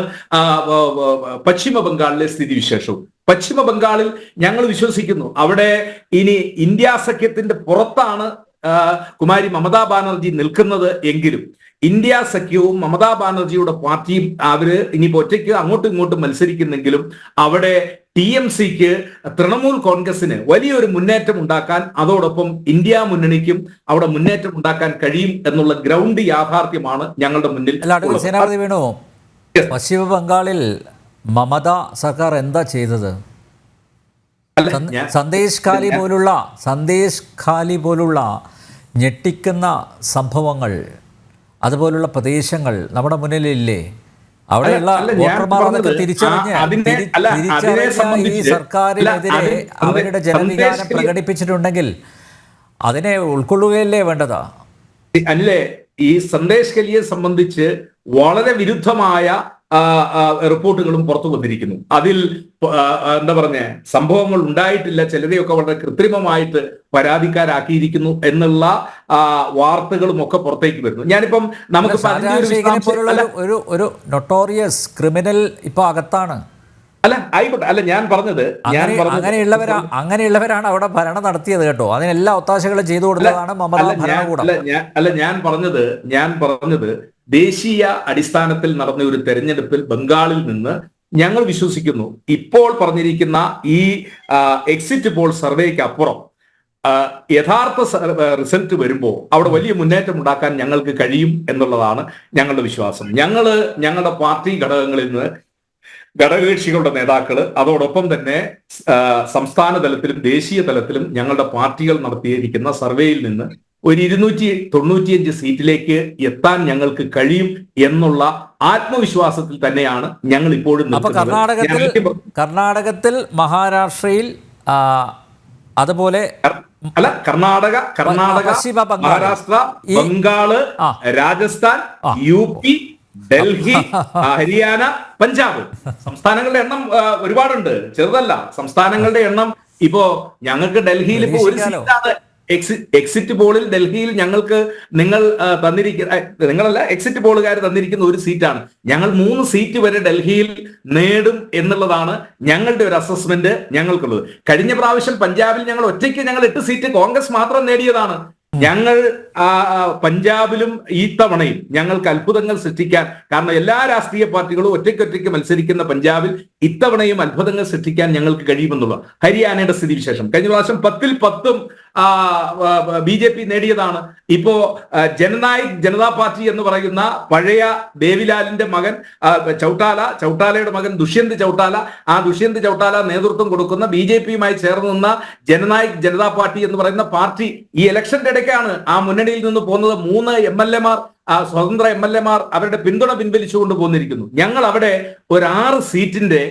പശ്ചിമ ബംഗാളിലെ സ്ഥിതിവിശേഷവും. പശ്ചിമ ബംഗാളിൽ ഞങ്ങൾ വിശ്വസിക്കുന്നു അവിടെ ഇനി ഇന്ത്യ സഖ്യത്തിന്റെ പുറത്താണ് കുമാരി മമതാ ബാനർജി നിൽക്കുന്നത് എങ്കിലും ഇന്ത്യ സഖ്യവും മമതാ ബാനർജിയുടെ പാർട്ടിയും അവര് ഇനിയിപ്പോ ഒറ്റയ്ക്ക് അങ്ങോട്ടും ഇങ്ങോട്ടും മത്സരിക്കുന്നെങ്കിലും അവിടെ TMCക്ക് തൃണമൂൽ കോൺഗ്രസിന് വലിയൊരു മുന്നേറ്റം ഉണ്ടാക്കാൻ, അതോടൊപ്പം ഇന്ത്യ മുന്നണിക്കും അവിടെ മുന്നേറ്റം ഉണ്ടാക്കാൻ കഴിയും എന്നുള്ള ഗ്രൗണ്ട് യാഥാർത്ഥ്യമാണ് ഞങ്ങളുടെ മുന്നിൽ. സേനാപതി വേണു, പശ്ചിമ ബംഗാളിൽ മമതാ സർക്കാർ എന്താ ചെയ്തത്? സന്ദേശ് ഖാലി പോലുള്ള ഞെട്ടിക്കുന്ന സംഭവങ്ങൾ, അതുപോലുള്ള പ്രദേശങ്ങൾ നമ്മുടെ മുന്നിലില്ലേ? അവിടെയുള്ള വോട്ടർമാർ അതൊക്കെ തിരിച്ചറിഞ്ഞ ഈ സർക്കാരിനെതിരെ അവരുടെ ജനവികാരം പ്രകടിപ്പിച്ചിട്ടുണ്ടെങ്കിൽ അതിനെ ഉൾക്കൊള്ളുകയല്ലേ വേണ്ടതാ? അല്ലേ, ഈ സന്ദേശ് ഖലിയെ സംബന്ധിച്ച് വളരെ വിരുദ്ധമായ റിപ്പോർട്ടുകളും പുറത്തു വന്നിരിക്കുന്നു. അതിൽ എന്താ പറഞ്ഞ സംഭവങ്ങൾ ഉണ്ടായിട്ടില്ല, ചിലരെയൊക്കെ വളരെ കൃത്രിമമായിട്ട് പരാതിക്കാരാക്കിയിരിക്കുന്നു എന്നുള്ള വാർത്തകളും ഒക്കെ പുറത്തേക്ക് വരുന്നു. ഞാനിപ്പം നമുക്ക് ഒരു നൊട്ടോറിയസ് ക്രിമിനൽ ഇപ്പൊ അകത്താണ്. അല്ല ആയിക്കോട്ടെ, അല്ല ഞാൻ പറഞ്ഞത് അങ്ങനെയുള്ളവരാണ് അവിടെ ഭരണം നടത്തിയത് കേട്ടോ. അതിനെല്ലാ ഒത്താശകളും ചെയ്തു കൊടുത്തതാണ് മമതാ ഭരണകൂടം. ഞാൻ പറഞ്ഞത് ദേശീയ അടിസ്ഥാനത്തിൽ നടന്ന ഒരു തെരഞ്ഞെടുപ്പിൽ ബംഗാളിൽ നിന്ന് ഞങ്ങൾ വിശ്വസിക്കുന്നു ഇപ്പോൾ പറഞ്ഞിരിക്കുന്ന ഈ എക്സിറ്റ് പോൾ സർവേക്ക് അപ്പുറം യഥാർത്ഥ റിസൾട്ട് വരുമ്പോൾ അവിടെ വലിയ മുന്നേറ്റം ഉണ്ടാക്കാൻ ഞങ്ങൾക്ക് കഴിയും എന്നുള്ളതാണ് ഞങ്ങളുടെ വിശ്വാസം. ഞങ്ങളുടെ പാർട്ടി ഘടകങ്ങളിൽ നിന്ന് ഘടകകക്ഷികളുടെ നേതാക്കള്, അതോടൊപ്പം തന്നെ സംസ്ഥാന തലത്തിലും ദേശീയ തലത്തിലും ഞങ്ങളുടെ പാർട്ടികൾ നടത്തിയിരിക്കുന്ന സർവേയിൽ നിന്ന് ഒരു 295 സീറ്റിലേക്ക് എത്താൻ ഞങ്ങൾക്ക് കഴിയും എന്നുള്ള ആത്മവിശ്വാസത്തിൽ തന്നെയാണ് ഞങ്ങൾ ഇപ്പോഴും നിൽക്കുന്നത്. കർണാടകത്തിൽ, മഹാരാഷ്ട്രയിൽ, അതുപോലെ കർണാടക, മഹാരാഷ്ട്ര, ബംഗാള്, രാജസ്ഥാൻ, UP, ഡൽഹി, ഹരിയാന, പഞ്ചാബ് സംസ്ഥാനങ്ങളുടെ എണ്ണം ഒരുപാടുണ്ട്, ചെറുതല്ല. സംസ്ഥാനങ്ങളുടെ എണ്ണം ഇപ്പോ ഞങ്ങൾക്ക് ഡൽഹിയിൽ ഇപ്പോ ഒരു സീറ്റാണ്. എക്സിറ്റ് പോളിൽ ഡൽഹിയിൽ ഞങ്ങൾക്ക് നിങ്ങളല്ല എക്സിറ്റ് പോളുകാർ തന്നിരിക്കുന്ന ഒരു സീറ്റാണ്. ഞങ്ങൾ 3 സീറ്റ് വരെ ഡൽഹിയിൽ നേടും എന്നുള്ളതാണ് ഞങ്ങളുടെ ഒരു അസസ്മെന്റ് ഞങ്ങൾക്കുള്ളത്. കഴിഞ്ഞ പ്രാവശ്യം പഞ്ചാബിൽ ഞങ്ങൾ ഒറ്റയ്ക്ക് 8 സീറ്റ് കോൺഗ്രസ് മാത്രം നേടിയതാണ്. ഞങ്ങൾ പഞ്ചാബിലും ഈ തവണയും ഞങ്ങൾക്ക് അത്ഭുതങ്ങൾ സൃഷ്ടിക്കാൻ, കാരണം എല്ലാ രാഷ്ട്രീയ പാർട്ടികളും ഒറ്റയ്ക്കൊറ്റയ്ക്ക് മത്സരിക്കുന്ന പഞ്ചാബിൽ ഇത്തവണയും അത്ഭുതങ്ങൾ സൃഷ്ടിക്കാൻ ഞങ്ങൾക്ക് കഴിയുമെന്നുള്ള ഹരിയാനയുടെ സ്ഥിതിവിശേഷം. കഴിഞ്ഞ പ്രാവശ്യം 10ൽ 10ഉം BJP നേടിയതാണ്. ഇപ്പോ ജനനായക് ജനതാ പാർട്ടി എന്ന് പറയുന്ന പഴയ ദേവിലാലിന്റെ മകൻ ചൗട്ടാലയുടെ മകൻ ദുഷ്യന്ത് ചൗട്ടാല, ആ ദുഷ്യന്ത് ചൗട്ടാല നേതൃത്വം കൊടുക്കുന്ന BJPയുമായി ചേർന്ന് നിന്ന ജനനായക് ജനതാ പാർട്ടി എന്ന് പറയുന്ന പാർട്ടി ഈ ഇലക്ഷന്റെ ഇടയ്ക്കാണ് ആ മുന്നണിയിൽ നിന്ന് പോകുന്നത്. 3 MLA-മാർ, സ്വതന്ത്ര MLA-മാർ അവരുടെ പിന്തുണ പിൻവലിച്ചുകൊണ്ട് പോന്നിരിക്കുന്നു. ഞങ്ങൾ അവിടെ ഒരു 6 സീറ്റിന്റെ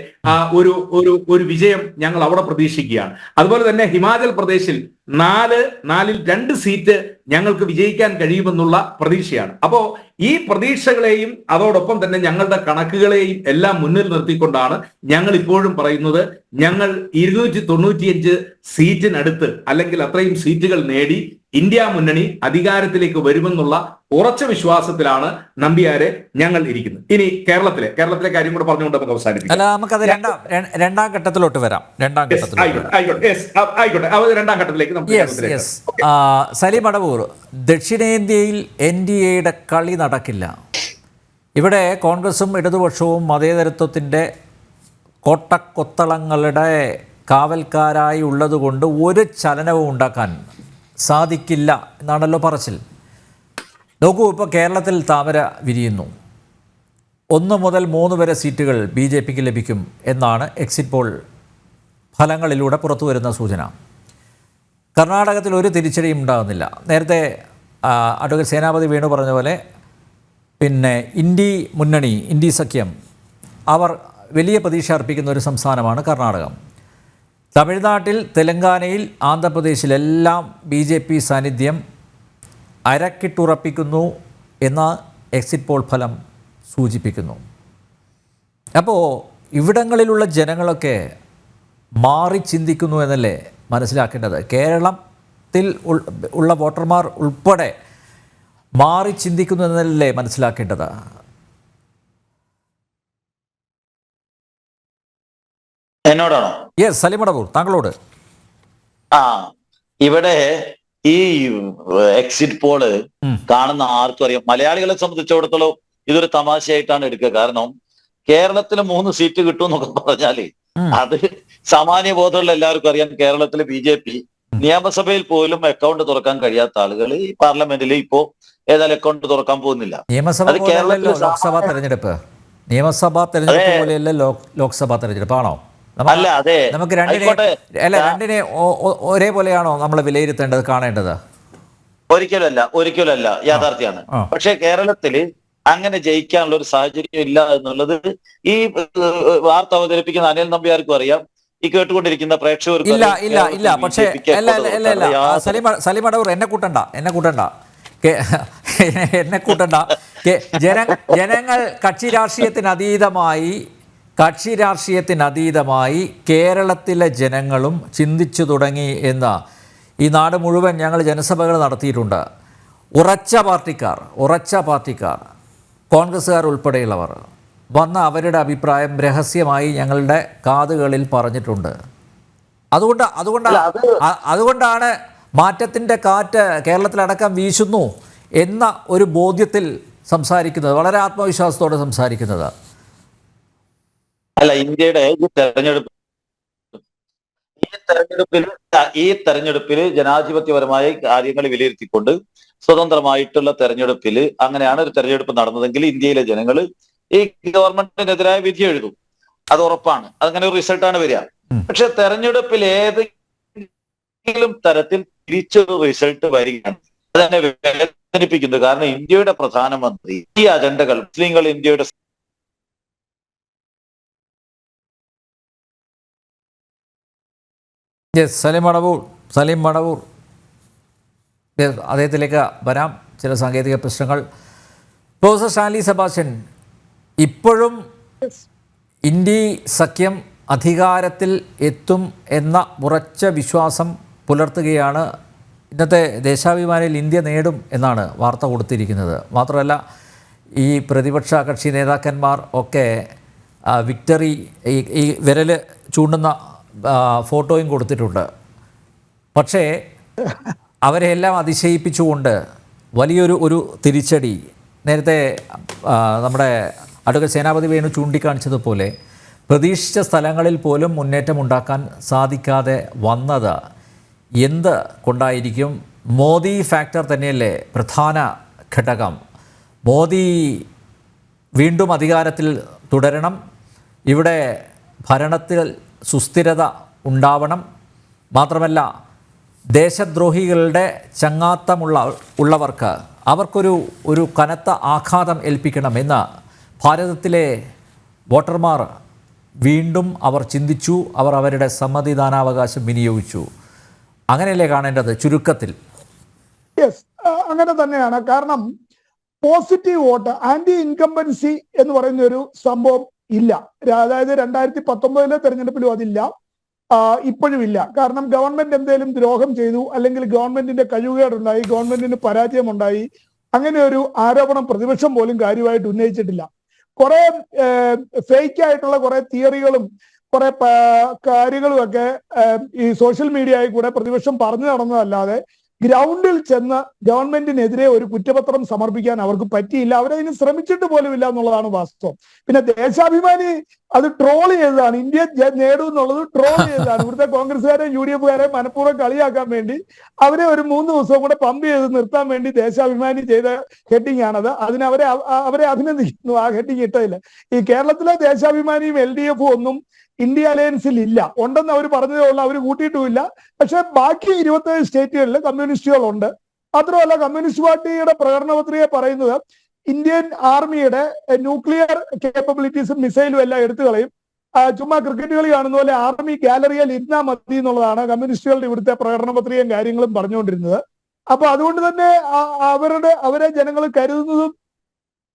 ഒരു വിജയം ഞങ്ങൾ അവിടെ പ്രതീക്ഷിക്കുകയാണ്. അതുപോലെ തന്നെ ഹിമാചൽ പ്രദേശിൽ 4ൽ 2 സീറ്റ് ഞങ്ങൾക്ക് വിജയിക്കാൻ കഴിയുമെന്നുള്ള പ്രതീക്ഷയാണ്. അപ്പോ ഈ പ്രതീക്ഷകളെയും അതോടൊപ്പം തന്നെ ഞങ്ങളുടെ കണക്കുകളെയും എല്ലാം മുന്നിൽ നിർത്തിക്കൊണ്ടാണ് ഞങ്ങൾ ഇപ്പോഴും പറയുന്നത് ഞങ്ങൾ 295 സീറ്റിനടുത്ത് അല്ലെങ്കിൽ അത്രയും സീറ്റുകൾ നേടി ഇന്ത്യ മുന്നണി അധികാരത്തിലേക്ക് വരുമെന്നുള്ള ഉറച്ച വിശ്വാസത്തിലാണ് നമ്പ്യാരെ ഞങ്ങൾ ഇരിക്കുന്നത്. ഇനി കേരളത്തിലെ കാര്യം കൂടെ പറഞ്ഞുകൊണ്ട് നമുക്ക് അവസാനിപ്പിക്കാം. രണ്ടാം ഘട്ടത്തിലോട്ട് വരാം. ആയിക്കോട്ടെ. രണ്ടാം ഘട്ടത്തിലേക്ക് നമുക്ക് സലീം അടവൂർ, ദക്ഷിണേന്ത്യയിൽ NDAയുടെ കളി നടക്കില്ല. ഇവിടെ കോൺഗ്രസും ഇടതുപക്ഷവും മതേതരത്വത്തിൻ്റെ കോട്ടക്കൊത്തളങ്ങളുടെ കാവൽക്കാരായി ഉള്ളതുകൊണ്ട് ഒരു ചലനവും ഉണ്ടാക്കാൻ സാധിക്കില്ല എന്നാണല്ലോ പറച്ചിൽ. നോക്കൂ, ഇപ്പോൾ കേരളത്തിൽ താമര വിരിയുന്നു. 1 മുതൽ 3 വരെ സീറ്റുകൾ BJPക്ക് ലഭിക്കും എന്നാണ് എക്സിറ്റ് പോൾ ഫലങ്ങളിലൂടെ പുറത്തു വരുന്ന സൂചന. കർണാടകത്തിൽ ഒരു തിരിച്ചടിയും ഉണ്ടാകുന്നില്ല. നേരത്തെ അഡ്വക്കേറ്റ് സേനാപതി വേണു പറഞ്ഞ പോലെ പിന്നെ ഇന്ത്യ സഖ്യം അവർ വലിയ പ്രതീക്ഷ അർപ്പിക്കുന്ന ഒരു സംസ്ഥാനമാണ് കർണാടകം. തമിഴ്നാട്ടിൽ, തെലങ്കാനയിൽ, ആന്ധ്രാപ്രദേശിലെല്ലാം BJP സാന്നിധ്യം അരക്കിട്ടുറപ്പിക്കുന്നു എന്ന എക്സിറ്റ് പോൾ ഫലം സൂചിപ്പിക്കുന്നു. അപ്പോൾ ഇവിടങ്ങളിലുള്ള ജനങ്ങളൊക്കെ മാറി ചിന്തിക്കുന്നു എന്നല്ലേ മനസ്സിലാക്കേണ്ടത്. കേരളത്തിൽ ഉള്ള വോട്ടർമാർ ഉൾപ്പെടെ മാറി ചിന്തിക്കുന്നു എന്നല്ലേ മനസ്സിലാക്കേണ്ടത്. എന്നോടാണോ? യെസ്, സലീം അടവൂർ, താങ്കളോട്. ഇവിടെ ഈ എക്സിറ്റ് പോള് കാണുന്ന ആർക്കും അറിയാം. മലയാളികളെ സംബന്ധിച്ചിടത്തോളം ഇതൊരു തമാശയായിട്ടാണ് എടുക്കുക. കാരണം കേരളത്തിൽ 3 സീറ്റ് കിട്ടും എന്നൊക്കെ പറഞ്ഞാല് അത് സാമാന്യ ബോധമുള്ള എല്ലാവർക്കും അറിയാം. കേരളത്തിൽ BJP നിയമസഭയിൽ പോലും അക്കൗണ്ട് തുറക്കാൻ കഴിയാത്ത ആളുകൾ ഈ പാർലമെന്റിൽ ഇപ്പോ ഏതായാലും അക്കൗണ്ട് തുറക്കാൻ പോകുന്നില്ല. ലോക്സഭാ തെരഞ്ഞെടുപ്പ് പോലെയല്ല ലോക്സഭാ തെരഞ്ഞെടുപ്പ് ആണോ? അല്ല, അതെ, നമുക്ക് രണ്ടിനെ ഒരേപോലെയാണോ നമ്മൾ വിലയിരുത്തേണ്ടത്, കാണേണ്ടത്? ഒരിക്കലല്ല യാഥാർത്ഥ്യമാണ്. പക്ഷെ കേരളത്തില് അങ്ങനെ ജയിക്കാനുള്ള ഒരു സാഹചര്യം ഇല്ല എന്നുള്ളത് ഈ വാർത്ത അവതരിപ്പിക്കുന്ന അനിൽ നമ്പ്യാർക്കും അറിയാം, ഈ കേട്ടുകൊണ്ടിരിക്കുന്ന പ്രേക്ഷകർക്കും ഇല്ല. പക്ഷേ സലീം അടവൂർ, എന്നെ കൂട്ടണ്ട. ജനങ്ങൾ കക്ഷി രാഷ്ട്രീയത്തിനതീതമായി കേരളത്തിലെ ജനങ്ങളും ചിന്തിച്ചു തുടങ്ങി എന്ന് ഈ നാട് മുഴുവൻ ഞങ്ങൾ ജനസഭകൾ നടത്തിയിട്ടുണ്ട്. ഉറച്ച പാർട്ടിക്കാർ കോൺഗ്രസ്സുകാർ ഉൾപ്പെടെയുള്ളവർ വന്ന അവരുടെ അഭിപ്രായം രഹസ്യമായി ഞങ്ങളുടെ കാതുകളിൽ പറഞ്ഞിട്ടുണ്ട്. അതുകൊണ്ടാണ് മാറ്റത്തിൻ്റെ കാറ്റ് കേരളത്തിലടക്കം വീശുന്നു എന്ന ഒരു ബോധ്യത്തിൽ സംസാരിക്കുന്നത്, വളരെ ആത്മവിശ്വാസത്തോടെ സംസാരിക്കുന്നത്. അല്ല, ഇന്ത്യയുടെ ഈ തെരഞ്ഞെടുപ്പിൽ ജനാധിപത്യപരമായ കാര്യങ്ങൾ വിലയിരുത്തിക്കൊണ്ട് സ്വതന്ത്രമായിട്ടുള്ള തെരഞ്ഞെടുപ്പിൽ അങ്ങനെയാണ് ഒരു തെരഞ്ഞെടുപ്പ് നടന്നതെങ്കിൽ ഇന്ത്യയിലെ ജനങ്ങൾ ഈ ഗവൺമെന്റിനെതിരായ വിധി എഴുതും. അത് ഉറപ്പാണ്. അതങ്ങനെ ഒരു റിസൾട്ടാണ് വരിക. പക്ഷെ തെരഞ്ഞെടുപ്പിൽ ഏതെങ്കിലും തരത്തിൽ തിരിച്ചൊരു റിസൾട്ട് വരികയാണ് അതെന്നെ വേദനിപ്പിക്കുന്നത്. കാരണം ഇന്ത്യയുടെ പ്രധാനമന്ത്രി ഈ അജണ്ടകൾ മുസ്ലിങ്ങൾ ഇന്ത്യയുടെ സലീം മടവൂർ അദ്ദേഹത്തിലേക്ക് വരാം. ചില സാങ്കേതിക പ്രശ്നങ്ങൾ. പ്രൊഫസർ സ്റ്റാൻലി സെബാസ്റ്റ്യൻ, ഇപ്പോഴും ഇന്ത്യ സഖ്യം അധികാരത്തിൽ എത്തും എന്ന ഉറച്ച വിശ്വാസം പുലർത്തുകയാണ്. ഇന്നത്തെ ദേശാഭിമാനിയിൽ ഇന്ത്യ നേടും എന്നാണ് വാർത്ത കൊടുത്തിരിക്കുന്നത്. മാത്രമല്ല, ഈ പ്രതിപക്ഷ കക്ഷി നേതാക്കന്മാർ ഒക്കെ വിക്ടറി ഈ വിരൽ ചൂണ്ടുന്ന ഫോട്ടോയും കൊടുത്തിട്ടുണ്ട്. പക്ഷേ അവരെല്ലാം അതിശയിപ്പിച്ചുകൊണ്ട് വലിയൊരു തിരിച്ചടി നേരത്തെ നമ്മുടെ അഡ്വക്കേറ്റ് സേനാപതി വേണു ചൂണ്ടിക്കാണിച്ചതുപോലെ പ്രതീക്ഷിച്ച സ്ഥലങ്ങളിൽ പോലും മുന്നേറ്റമുണ്ടാക്കാൻ സാധിക്കാതെ വന്നത് എന്ത് കൊണ്ടായിരിക്കും? മോദി ഫാക്ടർ തന്നെയല്ലേ പ്രധാന ഘടകം. മോദി വീണ്ടും അധികാരത്തിൽ തുടരണം, ഇവിടെ ഭരണത്തിൽ സുസ്ഥിരത ഉണ്ടാവണം, മാത്രമല്ല ദേശദ്രോഹികളുടെ ചങ്ങാത്തമുള്ളവർക്ക് അവർക്കൊരു കനത്ത ആഘാതം ഏൽപ്പിക്കണമെന്ന് ഭാരതത്തിലെ വോട്ടർമാർ വീണ്ടും അവർ ചിന്തിച്ചു. അവർ അവരുടെ സമ്മതിദാനാവകാശം വിനിയോഗിച്ചു. അങ്ങനെയല്ലേ കാണേണ്ടത് ചുരുക്കത്തിൽ? യെസ്, അങ്ങനെ തന്നെയാണ്. കാരണം പോസിറ്റീവ് വോട്ട്, ആന്റി ഇൻകംബൻസി എന്ന് പറയുന്ന ഒരു സംഭവം ഇല്ല. അതായത് 2019 തെരഞ്ഞെടുപ്പിലും അതില്ല, ഇപ്പോഴും ഇല്ല. കാരണം ഗവൺമെന്റ് എന്തെങ്കിലും ദ്രോഹം ചെയ്തു, അല്ലെങ്കിൽ ഗവൺമെന്റിന്റെ കഴിവുകേടുണ്ടായി, ഗവൺമെന്റിന് പരാജയമുണ്ടായി, അങ്ങനെ ഒരു ആരോപണം പ്രതിപക്ഷം പോലും കാര്യമായിട്ട് ഉന്നയിച്ചിട്ടില്ല. കുറെ ഫേക്ക് ആയിട്ടുള്ള കുറെ തിയറികളും കുറെ കാര്യങ്ങളും ഒക്കെ ഈ സോഷ്യൽ മീഡിയയിൽ കൂടെ പ്രതിപക്ഷം പറഞ്ഞു നടന്നതല്ലാതെ ഗ്രൗണ്ടിൽ ചെന്ന് ഗവൺമെന്റിനെതിരെ ഒരു കുറ്റപത്രം സമർപ്പിക്കാൻ അവർക്ക് പറ്റിയില്ല. അവരതിന് ശ്രമിച്ചിട്ട് പോലും ഇല്ല എന്നുള്ളതാണ് വാസ്തവം. പിന്നെ ദേശാഭിമാനി അത് ട്രോൾ ചെയ്തതാണ്, ഇന്ത്യ നേടും എന്നുള്ളത് ട്രോൾ ചെയ്തതാണ്. ഇവിടുത്തെ കോൺഗ്രസ്സുകാരെയും UDF-കാരെയും മനഃപൂർവ്വം കളിയാക്കാൻ വേണ്ടി അവരെ ഒരു 3 ദിവസവും കൂടെ പമ്പ് ചെയ്ത് നിർത്താൻ വേണ്ടി ദേശാഭിമാനി ചെയ്ത ഹെഡിങ് ആണത്. അതിന് അവരെ അഭിനന്ദിക്കുന്നു ആ ഹെഡിങ് ഇട്ടതില്ല. ഈ കേരളത്തിലെ ദേശാഭിമാനിയും LDF ഒന്നും ഇന്ത്യ അലയൻസിൽ ഇല്ല, ഉണ്ടെന്ന് അവർ പറഞ്ഞതേ ഉള്ളൂ, അവർ കൂട്ടിയിട്ടുമില്ല. പക്ഷെ ബാക്കി 27 സ്റ്റേറ്റുകളിൽ കമ്മ്യൂണിസ്റ്റുകളുണ്ട്. മാത്രമല്ല കമ്മ്യൂണിസ്റ്റ് പാർട്ടിയുടെ പ്രകടന പത്രിക പറയുന്നത് ഇന്ത്യൻ ആർമിയുടെ ന്യൂക്ലിയർ കേപ്പബിലിറ്റീസും മിസൈലും എല്ലാം എടുത്തു കളയും, ചുമ്മാ ക്രിക്കറ്റ് കളി കാണുന്ന പോലെ ആർമി ഗാലറിയിൽ ഇരുന്നാൽ മതി എന്നുള്ളതാണ് കമ്മ്യൂണിസ്റ്റുകളുടെ ഇവിടുത്തെ പ്രകടന പത്രികയും കാര്യങ്ങളും പറഞ്ഞുകൊണ്ടിരുന്നത്. അപ്പൊ അതുകൊണ്ട് തന്നെ അവരെ ജനങ്ങൾ കരുതുന്നതും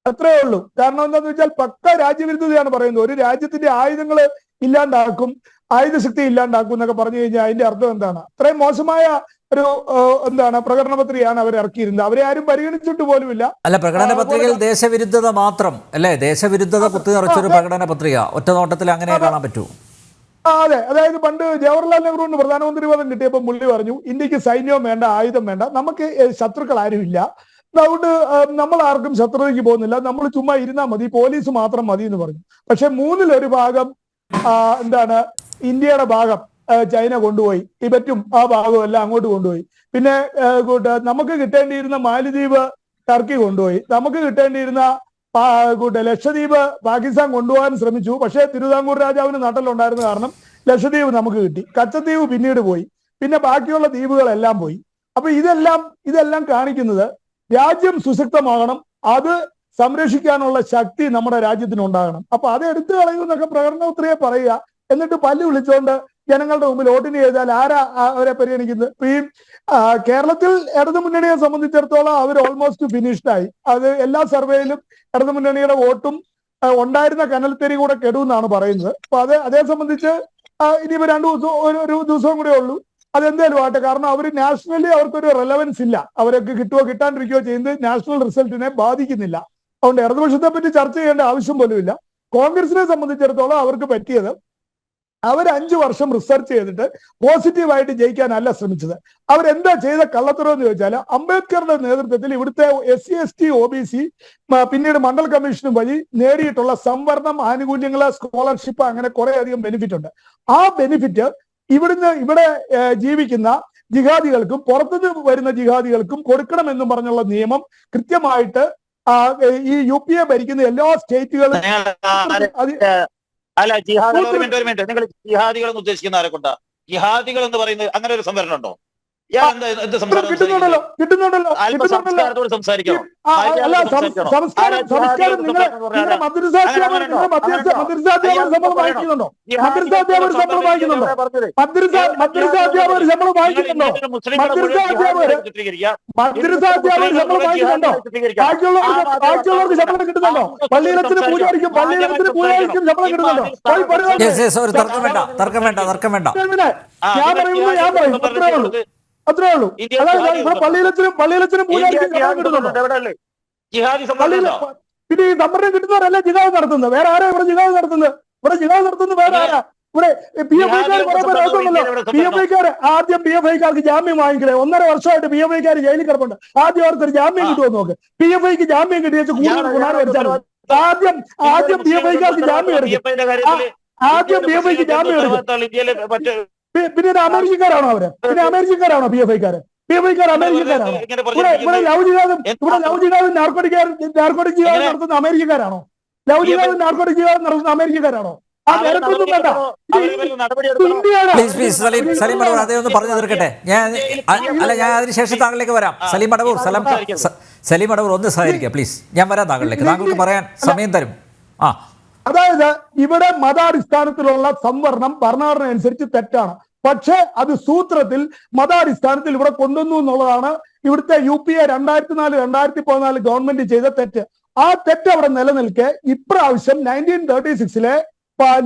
അത്രേ ഉള്ളൂ. കാരണം എന്താന്ന് വെച്ചാൽ പക്ക രാജ്യവിരുദ്ധതയാണ് പറയുന്നത്. ഒരു രാജ്യത്തിന്റെ ആയുധങ്ങൾ ഇല്ലാണ്ടാക്കും, ആയുധശക്തി ഇല്ലാണ്ടാക്കും എന്നൊക്കെ പറഞ്ഞു കഴിഞ്ഞാൽ അതിന്റെ അർത്ഥം എന്താണ്? അത്രയും മോശമായ ഒരു പ്രകടന പത്രികയാണ് അവർ ഇറക്കിയിരുന്നത്. അവരെ ആരും പരിഗണിച്ചിട്ട് പോലുമില്ല. അല്ല, പ്രകടന പത്രികയിൽ ദേശവിരുദ്ധത മാത്രം അല്ലേ? ദേശവിരുദ്ധത കുത്തി നിറച്ചൊരു പ്രകടന പത്രിക ഒറ്റ നോട്ടത്തിൽ അങ്ങനെ കാണാൻ പറ്റൂ. അതെ, അതായത് പണ്ട് ജവഹർലാൽ നെഹ്റുവിന് പ്രധാനമന്ത്രി പദം കിട്ടിയപ്പോൾ മുള്ളി പറഞ്ഞു ഇന്ത്യക്ക് സൈന്യവും വേണ്ട, ആയുധം വേണ്ട, നമുക്ക് ശത്രുക്കൾ ആരുമില്ല, അതുകൊണ്ട് നമ്മൾ ആർക്കും ശത്രുതയ്ക്ക് പോകുന്നില്ല, നമ്മൾ ചുമ്മാ ഇരുന്നാൽ മതി, പോലീസ് മാത്രം മതി എന്ന് പറഞ്ഞു. പക്ഷെ 1/3 ഭാഗം ഇന്ത്യയുടെ ഭാഗം ചൈന കൊണ്ടുപോയി, ടിബറ്റും ആ ഭാഗവും എല്ലാം അങ്ങോട്ട് കൊണ്ടുപോയി. പിന്നെ നമുക്ക് കിട്ടേണ്ടിയിരുന്ന മാലിദ്വീപ് ടർക്കി കൊണ്ടുപോയി, നമുക്ക് കിട്ടേണ്ടിയിരുന്ന ലക്ഷദ്വീപ് പാകിസ്ഥാൻ കൊണ്ടുപോകാൻ ശ്രമിച്ചു. പക്ഷേ തിരുവിതാംകൂർ രാജാവിന് നട്ടലുണ്ടായിരുന്ന കാരണം ലക്ഷദ്വീപ് നമുക്ക് കിട്ടി, കച്ചദ്വീപ് പിന്നീട് പോയി, പിന്നെ ബാക്കിയുള്ള ദ്വീപുകളെല്ലാം പോയി. അപ്പൊ ഇതെല്ലാം കാണിക്കുന്നത് രാജ്യം സുശക്തമാകണം, അത് സംരക്ഷിക്കാനുള്ള ശക്തി നമ്മുടെ രാജ്യത്തിന് ഉണ്ടാകണം. അപ്പൊ അത് എടുത്തു കളയുന്നൊക്കെ പ്രകടനപത്രികയെ പറയുക, എന്നിട്ട് പല്ല് വിളിച്ചുകൊണ്ട് ജനങ്ങളുടെ മുമ്പിൽ വോട്ടിന് ചെയ്താൽ ആരാ അവരെ പരിഗണിക്കുന്നത്? ഇപ്പൊ ഈ കേരളത്തിൽ ഇടതുമുന്നണിയെ സംബന്ധിച്ചിടത്തോളം അവർ ഓൾമോസ്റ്റ് ഫിനിഷ്ഡ് ആയി. അത് എല്ലാ സർവേയിലും ഇടതുമുന്നണിയുടെ വോട്ടും ഉണ്ടായിരുന്ന കനൽത്തരി കൂടെ കെടുമെന്നാണ് പറയുന്നത്. അപ്പൊ അതേ സംബന്ധിച്ച് ഇനിയിപ്പോ ഒരു ദിവസവും കൂടെ ഉള്ളൂ, അതെന്തായാലും ആട്ടെ. കാരണം അവർ നാഷണലി അവർക്കൊരു റെലവൻസ് ഇല്ല, അവരൊക്കെ കിട്ടാണ്ടിരിക്കുകയോ ചെയ്യുന്നത് നാഷണൽ റിസൾട്ടിനെ ബാധിക്കുന്നില്ല. അതുകൊണ്ട് ഇടതുപക്ഷത്തെ പറ്റി ചർച്ച ചെയ്യേണ്ട ആവശ്യം പോലും ഇല്ല. കോൺഗ്രസിനെ സംബന്ധിച്ചിടത്തോളം അവർക്ക് പറ്റിയത് അവർ 5 വർഷം റിസർച്ച് ചെയ്തിട്ട് പോസിറ്റീവായിട്ട് ജയിക്കാനല്ല ശ്രമിച്ചത്. അവരെന്താ ചെയ്ത കള്ളത്തരം എന്ന് ചോദിച്ചാൽ, അംബേദ്കറുടെ നേതൃത്വത്തിൽ ഇവിടുത്തെ SC ST OBC പിന്നീട് മണ്ഡൽ കമ്മീഷനും വഴി നേടിയിട്ടുള്ള സംവരണം, ആനുകൂല്യങ്ങള്, സ്കോളർഷിപ്പ്, അങ്ങനെ കുറെ അധികം ബെനിഫിറ്റ് ഉണ്ട്. ആ ബെനിഫിറ്റ് ഇവിടെ ജീവിക്കുന്ന ജിഹാദികൾക്കും പുറത്തുനിന്ന് വരുന്ന ജിഹാദികൾക്കും കൊടുക്കണമെന്നും പറഞ്ഞുള്ള നിയമം കൃത്യമായിട്ട് ഈ UPA ഭരിക്കുന്ന എല്ലാ സ്റ്റേറ്റുകളും അല്ല നിങ്ങൾ ജിഹാദികൾ എന്ന് ഉദ്ദേശിക്കുന്ന ആരെ കൊണ്ടാ? ജിഹാദികൾ എന്ന് പറയുന്നത് അങ്ങനെ ഒരു സംവരണം ഉണ്ടോ? കിട്ടുന്നുണ്ടല്ലോ. സംസാരിക്കണോ? ബാക്കിയുള്ളവർക്ക് ശമ്പളം കിട്ടുന്നുണ്ടോ? പള്ളിയിലത്തിന് പൂജാരിക്കും ശമ്പളം കിട്ടുന്നുണ്ടോ? ഞാൻ പറയുന്നത് അത്രേ ഉള്ളൂ. അതായത് ഇവിടെ പള്ളിയിലത്തിനും പൂജാരിക്കും ശമ്പളം കിട്ടുന്നുണ്ടോ? പിന്നെ ഈ സംവരണം കിട്ടുന്നവരല്ല ജിഹാദ് നടത്തുന്നത്. വേറെ ആരാ ഇവിടെ ജിഹാദ് നടത്തുന്നത്? വേറെ ആരാ? ഇവിടെ PFIക്കാർ ആദ്യം PFIക്കാർക്ക് ജാമ്യം വാങ്ങിക്കണേ. 1.5 വർഷമായിട്ട് PFIക്കാർ ജയിലിൽ കിടപ്പുണ്ട്. ആദ്യം അവർക്കൊരു ജാമ്യം കിട്ടുമെന്ന് നോക്ക്. PFIക്ക് ജാമ്യം കിട്ടിയ കൂടുതൽ ഗുണാർ വെച്ചാൽ ആദ്യം PFIക്കാർക്ക് ജാമ്യം എടുക്കും. പിന്നെ അമേരിക്കക്കാരാണോ അവര്? PFIക്കാര് അമേരിക്കക്കാരാണോ? ഇവിടെ ലവ് ജിഹാദും നാർക്കോട്ടിക് ജിഹാദും നടത്തുന്ന അമേരിക്കക്കാരാണോ? അമേരിക്കക്കാരാണോ? ആ നേരത്തൊന്നും വേണ്ട. സലീം മടവൂർ അതൊന്ന് പറഞ്ഞു തീർക്കട്ടെ. ഞാൻ അതിനുശേഷം താങ്കളിലേക്ക് വരാം. സലീം മടവൂർ ഒന്ന് സഹകരിക്കുക പ്ലീസ്. ഞാൻ വരാം താങ്കളിലേക്ക്, താങ്കൾക്ക് പറയാൻ സമയം തരും. അതായത് ഇവിടെ മതാടിസ്ഥാനത്തിലുള്ള സംവരണം ഭരണഘടന അനുസരിച്ച് തെറ്റാണ്. പക്ഷെ അത് സൂത്രത്തിൽ മതാടിസ്ഥാനത്തിൽ ഇവിടെ കൊണ്ടുവന്നു എന്നുള്ളതാണ് ഇവിടുത്തെ UPA 2004-2014 ഗവൺമെന്റ് ചെയ്ത തെറ്റ്. ആ തെറ്റ് അവിടെ നിലനിൽക്കെ ഇപ്രാവശ്യം 1936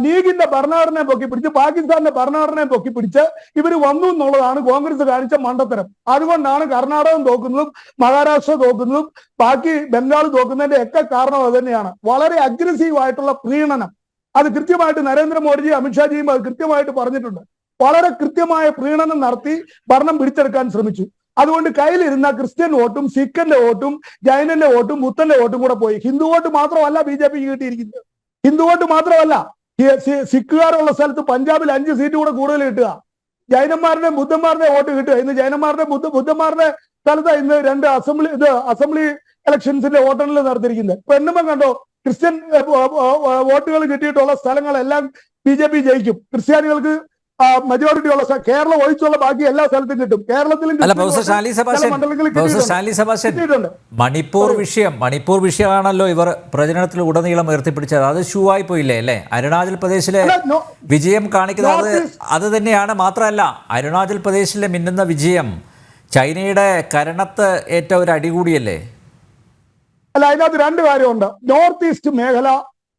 ലീഗിന്റെ ഭരണഘടനയെ പൊക്കി പിടിച്ച് പാകിസ്ഥാന്റെ ഭരണഘടനയെ പൊക്കി പിടിച്ച് ഇവർ വന്നു എന്നുള്ളതാണ് കോൺഗ്രസ് കാണിച്ച മണ്ടത്തരം. അതുകൊണ്ടാണ് കർണാടകം തോക്കുന്നതും മഹാരാഷ്ട്ര തോക്കുന്നതും ബാക്കി ബംഗാൾ തോക്കുന്നതിന്റെ ഒക്കെ കാരണം അത് തന്നെയാണ്. വളരെ അഗ്രസീവ് ആയിട്ടുള്ള പ്രീണനം. അത് കൃത്യമായിട്ട് നരേന്ദ്രമോദിജി അമിത്ഷാജിയും അത് കൃത്യമായിട്ട് പറഞ്ഞിട്ടുണ്ട്. വളരെ കൃത്യമായ പ്രീണനം നടത്തി ഭരണം പിടിച്ചെടുക്കാൻ ശ്രമിച്ചു. അതുകൊണ്ട് കയ്യിലിരുന്ന ക്രിസ്ത്യൻ വോട്ടും സിഖിന്റെ വോട്ടും ജൈനന്റെ വോട്ടും ബുദ്ധന്റെ വോട്ടും കൂടെ പോയി. ഹിന്ദു വോട്ട് മാത്രമല്ല BJP കിട്ടിയിരിക്കുന്നത്. ഹിന്ദു വോട്ട് മാത്രമല്ല, സിഖുകാരുള്ള സ്ഥലത്ത് പഞ്ചാബിൽ 5 സീറ്റ് കൂടെ കൂടുതൽ കിട്ടുക. ജൈനന്മാരുടെയും ബുദ്ധന്മാരുടെയും വോട്ട് കിട്ടുക. ഇന്ന് ജൈനന്മാരുടെ ബുദ്ധന്മാരുടെ സ്ഥലത്ത് ഇന്ന് 2 അസംബ്ലി ഇലക്ഷൻസിന്റെ വോട്ടെണ്ണൽ നടത്തിയിരിക്കുന്നത്. ഇപ്പൊ എണ്ണുമ്പം കണ്ടോ, ക്രിസ്ത്യൻ വോട്ടുകൾ കിട്ടിയിട്ടുള്ള സ്ഥലങ്ങളെല്ലാം BJP ജയിക്കും. ക്രിസ്ത്യാനികൾക്ക് മെജോറിറ്റി ഉള്ള കേരളം ഒഴിച്ചുള്ള ബാക്കി എല്ലാ സ്ഥലത്തും കിട്ടും. കേരളത്തിലും മണിപ്പൂർ വിഷയമാണല്ലോ ഇവർ പ്രചരണത്തിൽ ഉടനീളം ഉയർത്തിപ്പിടിച്ചത്. അത് ഷൂ ആയി പോയില്ലേ അല്ലേ? അരുണാചൽ പ്രദേശിലെ വിജയം കാണിക്കുന്നത് അത് തന്നെയാണ്. മാത്രമല്ല, അരുണാചൽ പ്രദേശിലെ മിന്നുന്ന വിജയം ചൈനയുടെ കരണത്ത് ഏറ്റ ഒരു അടികൂടിയല്ലേ? അല്ല, അതിനകത്ത് 2 കാര്യമുണ്ട്. നോർത്ത് ഈസ്റ്റ് മേഖല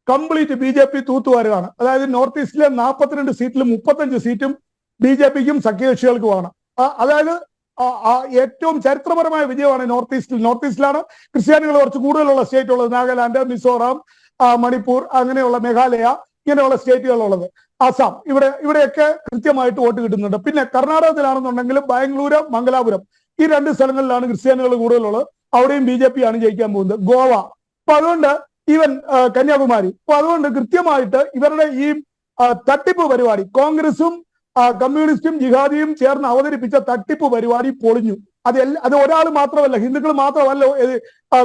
കംപ്ലീറ്റ് BJP തൂത്തുവാരുകയാണ്. അതായത് നോർത്ത് ഈസ്റ്റിലെ 42 സീറ്റിലും 35 സീറ്റും BJPക്കും സഖ്യകക്ഷികൾക്കുമാണ്. അതായത് ഏറ്റവും ചരിത്രപരമായ വിജയമാണ് നോർത്ത് ഈസ്റ്റിൽ. നോർത്ത് ഈസ്റ്റിലാണ് ക്രിസ്ത്യാനികൾ കുറച്ച് കൂടുതലുള്ള സ്റ്റേറ്റ് ഉള്ളത്. നാഗാലാൻഡ്, മിസോറാം, മണിപ്പൂർ, അങ്ങനെയുള്ള മേഘാലയ, ഇങ്ങനെയുള്ള സ്റ്റേറ്റുകളുള്ളത്. ആസാം, ഇവിടെയൊക്കെ കൃത്യമായിട്ട് വോട്ട് കിട്ടുന്നുണ്ട്. പിന്നെ കർണാടകത്തിലാണെന്നുണ്ടെങ്കിൽ ബാംഗ്ലൂര്, മംഗലാപുരം, ഈ 2 സ്ഥലങ്ങളിലാണ് ക്രിസ്ത്യാനികൾ കൂടുതലുള്ളത്. അവിടെയും BJP ആണ് ജയിക്കാൻ പോകുന്നത്. ഗോവ, അപ്പൊ അതുകൊണ്ട് ഈവൻ കന്യാകുമാരി. അപ്പൊ അതുകൊണ്ട് കൃത്യമായിട്ട് ഇവരുടെ ഈ തട്ടിപ്പ് പരിപാടി, കോൺഗ്രസും കമ്മ്യൂണിസ്റ്റും ജിഹാദിയും ചേർന്ന് അവതരിപ്പിച്ച തട്ടിപ്പ് പരിപാടി പൊളിഞ്ഞു. അത് ഒരാൾ മാത്രമല്ല, ഹിന്ദുക്കൾ മാത്രമല്ല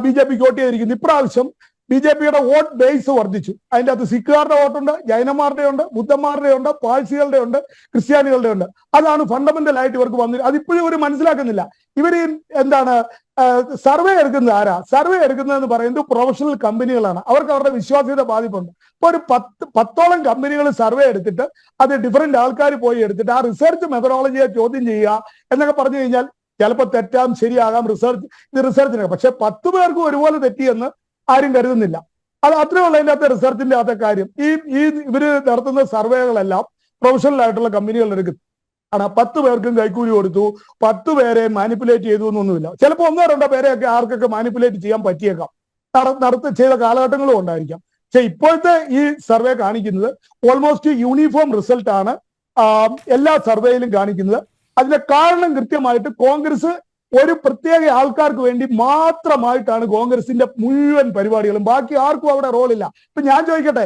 BJPക്ക് വോട്ട് ചെയ്തിരിക്കുന്നത്. ഇപ്രാവശ്യം BJPയുടെ വോട്ട് ബേസ് വർദ്ധിച്ചു. അതിൻ്റെ അകത്ത് സിഖുകാരുടെ വോട്ടുണ്ട്, ജൈനന്മാരുടെ ഉണ്ട്, ബുദ്ധന്മാരുടെ ഉണ്ട്, പാഴ്സികളുടെ ഉണ്ട്, ക്രിസ്ത്യാനികളുടെ ഉണ്ട്. അതാണ് ഫണ്ടമെന്റൽ ആയിട്ട് ഇവർക്ക് വന്നിട്ട്. അതിപ്പോഴും ഇവർ മനസ്സിലാക്കുന്നില്ല. ഇവർ എന്താണ് സർവേ എടുക്കുന്നത് ആരാ? സർവേ എടുക്കുന്നതെന്ന് പറയുന്നത് പ്രൊഫഷണൽ കമ്പനികളാണ്. അവർക്ക് അവരുടെ വിശ്വാസ്യത ബാധിപ്പുണ്ട്. ഇപ്പൊ ഒരു 10ഓളം കമ്പനികൾ സർവേ എടുത്തിട്ട് അത് ഡിഫറെന്റ് ആൾക്കാർ പോയി എടുത്തിട്ട് ആ റിസർച്ച് മെത്തഡോളജിയെ ചോദ്യം ചെയ്യുക എന്നൊക്കെ പറഞ്ഞു കഴിഞ്ഞാൽ ചിലപ്പോൾ തെറ്റാം, ശരിയാകാം. ഇത് റിസർച്ചിന്. പക്ഷെ 10 പേർക്കും ഒരുപോലെ തെറ്റിയെന്ന് ആരും കരുതുന്നില്ല. അത് അത്രയുള്ള അതിൻ്റെ അകത്തെ റിസർച്ചിന്റെ അകത്തെ കാര്യം. ഇവര് നടത്തുന്ന സർവേകളെല്ലാം പ്രൊഫഷണൽ ആയിട്ടുള്ള കമ്പനികൾ എടുക്കും. ആണ് 10 പേർക്കും കൈക്കൂലി കൊടുത്തു, 10 പേരെ മാനിപ്പുലേറ്റ് ചെയ്തു എന്നൊന്നുമില്ല. ചിലപ്പോൾ 1-2 പേരെയൊക്കെ ആർക്കൊക്കെ മാനിപ്പുലേറ്റ് ചെയ്യാൻ പറ്റിയേക്കാം, ചെയ്ത കാലഘട്ടങ്ങളും ഉണ്ടായിരിക്കാം. പക്ഷെ ഇപ്പോഴത്തെ ഈ സർവേ കാണിക്കുന്നത് ഓൾമോസ്റ്റ് യൂണിഫോം റിസൾട്ടാണ് എല്ലാ സർവേയിലും കാണിക്കുന്നത്. അതിന്റെ കാരണം കൃത്യമായിട്ട് കോൺഗ്രസ് ഒരു പ്രത്യേക ആൾക്കാർക്ക് വേണ്ടി മാത്രമായിട്ടാണ് കോൺഗ്രസിന്റെ മുഴുവൻ പരിപാടികളും. ബാക്കി ആർക്കും അവിടെ റോളില്ല. ഇപ്പൊ ഞാൻ ചോദിക്കട്ടെ,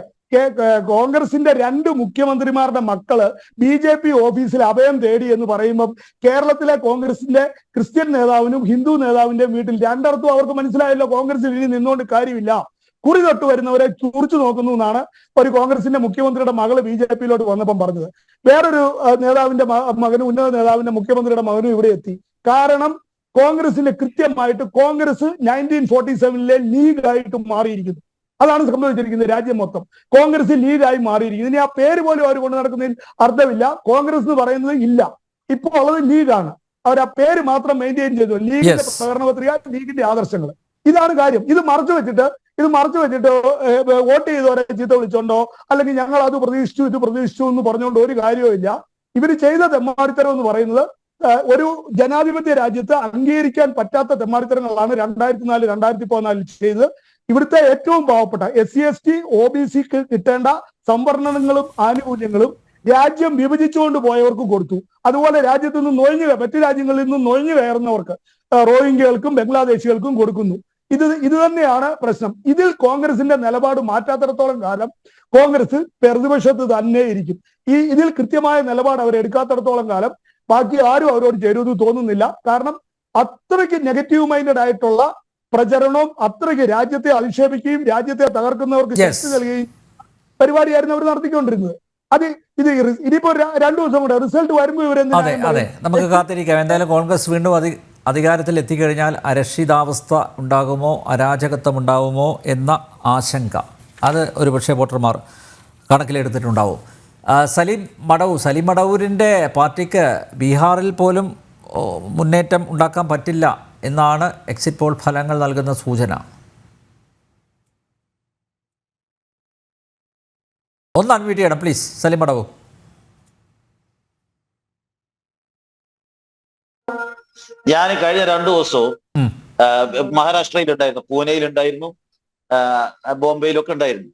കോൺഗ്രസിന്റെ 2 മുഖ്യമന്ത്രിമാരുടെ മക്കള് BJP ഓഫീസിൽ അഭയം തേടി എന്ന് പറയുമ്പോൾ കേരളത്തിലെ കോൺഗ്രസിന്റെ ക്രിസ്ത്യൻ നേതാവിനും ഹിന്ദു നേതാവിന്റെയും വീട്ടിൽ രണ്ടിടത്തും അവർക്ക് മനസ്സിലായല്ലോ കോൺഗ്രസിൽ ഇനി നിന്നുകൊണ്ട് കാര്യമില്ല. കുറി തൊട്ട് വരുന്നവരെ തുറിച്ചു നോക്കുന്നു എന്നാണ് ഒരു കോൺഗ്രസിന്റെ മുഖ്യമന്ത്രിയുടെ മകള് BJPയിലോട്ട് വന്നപ്പം പറഞ്ഞത്. വേറൊരു നേതാവിന്റെ മകനും ഉന്നത നേതാവിന്റെ മുഖ്യമന്ത്രിയുടെ മകനും ഇവിടെ എത്തി. കാരണം കോൺഗ്രസിന്റെ കൃത്യമായിട്ട് കോൺഗ്രസ് 1947 ലീഗായിട്ട് മാറിയിരിക്കുന്നു. അതാണ് സംഭവിച്ചിരിക്കുന്നത്. രാജ്യം മൊത്തം കോൺഗ്രസ് ലീഗായി മാറിയിരിക്കുന്നു. ഇനി ആ പേര് പോലും അവർ കൊണ്ട് നടക്കുന്നതിൽ അർത്ഥമില്ല. കോൺഗ്രസ് എന്ന് പറയുന്നത് ഇല്ല, ഇപ്പോൾ ഉള്ളത് ലീഗാണ്. അവർ ആ പേര് മാത്രം മെയിൻറ്റെയിൻ ചെയ്തു. ലീഗിന്റെ പ്രകടന പത്രിക, ലീഗിന്റെ ആദർശങ്ങൾ, ഇതാണ് കാര്യം. ഇത് മറച്ചു വെച്ചിട്ട് വോട്ട് ചെയ്തവരെ ചീത്ത വിളിച്ചോണ്ടോ അല്ലെങ്കിൽ ഞങ്ങൾ അത് പ്രതീക്ഷിച്ചു ഇത് പ്രതീക്ഷിച്ചു എന്ന് പറഞ്ഞുകൊണ്ട് ഒരു കാര്യവും ഇല്ല. ഇവർ ചെയ്ത തെമ്മാടിത്തരം എന്ന് പറയുന്നത് ഒരു ജനാധിപത്യ രാജ്യത്ത് അംഗീകരിക്കാൻ പറ്റാത്ത തെമ്മാടിത്തരങ്ങളാണ് 2004, 2014 ചെയ്തത്. ഇവിടുത്തെ ഏറ്റവും പാവപ്പെട്ട SC/ST OBCക്ക് കിട്ടേണ്ട സംവരണങ്ങളും ആനുകൂല്യങ്ങളും രാജ്യം വിഭജിച്ചുകൊണ്ട് പോയവർക്ക് കൊടുത്തു. അതുപോലെ രാജ്യത്ത് നിന്ന് മറ്റു രാജ്യങ്ങളിൽ നിന്ന് നുഴഞ്ഞു കയറുന്നവർക്ക്, റോഹിംഗ്യകൾക്കും ബംഗ്ലാദേശികൾക്കും കൊടുക്കുന്നു. ഇത് തന്നെയാണ് പ്രശ്നം. ഇതിൽ കോൺഗ്രസിന്റെ നിലപാട് മാറ്റാത്തിടത്തോളം കാലം കോൺഗ്രസ് പ്രതിപക്ഷത്ത് തന്നെ ഇരിക്കും. ഇതിൽ കൃത്യമായ നിലപാട് അവർ എടുക്കാത്തിടത്തോളം കാലം ബാക്കി ആരും അവരോട് ചേരുമെന്ന് തോന്നുന്നില്ല. കാരണം അത്രയ്ക്ക് നെഗറ്റീവ് മൈൻഡഡ് ആയിട്ടുള്ള പ്രചരണവും അത്രയ്ക്ക് രാജ്യത്തെ അധിക്ഷേപിക്കുകയും രാജ്യത്തെ തകർക്കുന്നവർക്ക് ശക്തി നൽകുകയും പരിപാടിയായിരുന്നു അവർ നടത്തിക്കൊണ്ടിരുന്നത്. ഇനിയിപ്പോ 2 ദിവസം കൂടെ റിസൾട്ട് വരുമ്പോൾ അതെ നമുക്ക് കാത്തിരിക്കാം. എന്തായാലും കോൺഗ്രസ് വീണ്ടും അധികാരത്തിൽ എത്തിക്കഴിഞ്ഞാൽ അരക്ഷിതാവസ്ഥ ഉണ്ടാകുമോ, അരാജകത്വം ഉണ്ടാകുമോ എന്ന ആശങ്ക അത് ഒരുപക്ഷെ വോട്ടർമാർ കണക്കിലെടുത്തിട്ടുണ്ടാവും. സലീം മടവൂരിൻ്റെ പാർട്ടിക്ക് ബീഹാറിൽ പോലും മുന്നേറ്റം ഉണ്ടാക്കാൻ പറ്റില്ല എന്നാണ് എക്സിറ്റ് പോൾ ഫലങ്ങൾ നൽകുന്ന സൂചന. ഒന്ന് അൺമ്യൂട്ട് ചെയ്യണം പ്ലീസ്, സലീം മടവൂർ. ഞാൻ കഴിഞ്ഞ 2 ദിവസവും മഹാരാഷ്ട്രയിലുണ്ടായിരുന്നു, പൂനെയിലുണ്ടായിരുന്നു, ബോംബെയിലൊക്കെ ഉണ്ടായിരുന്നു.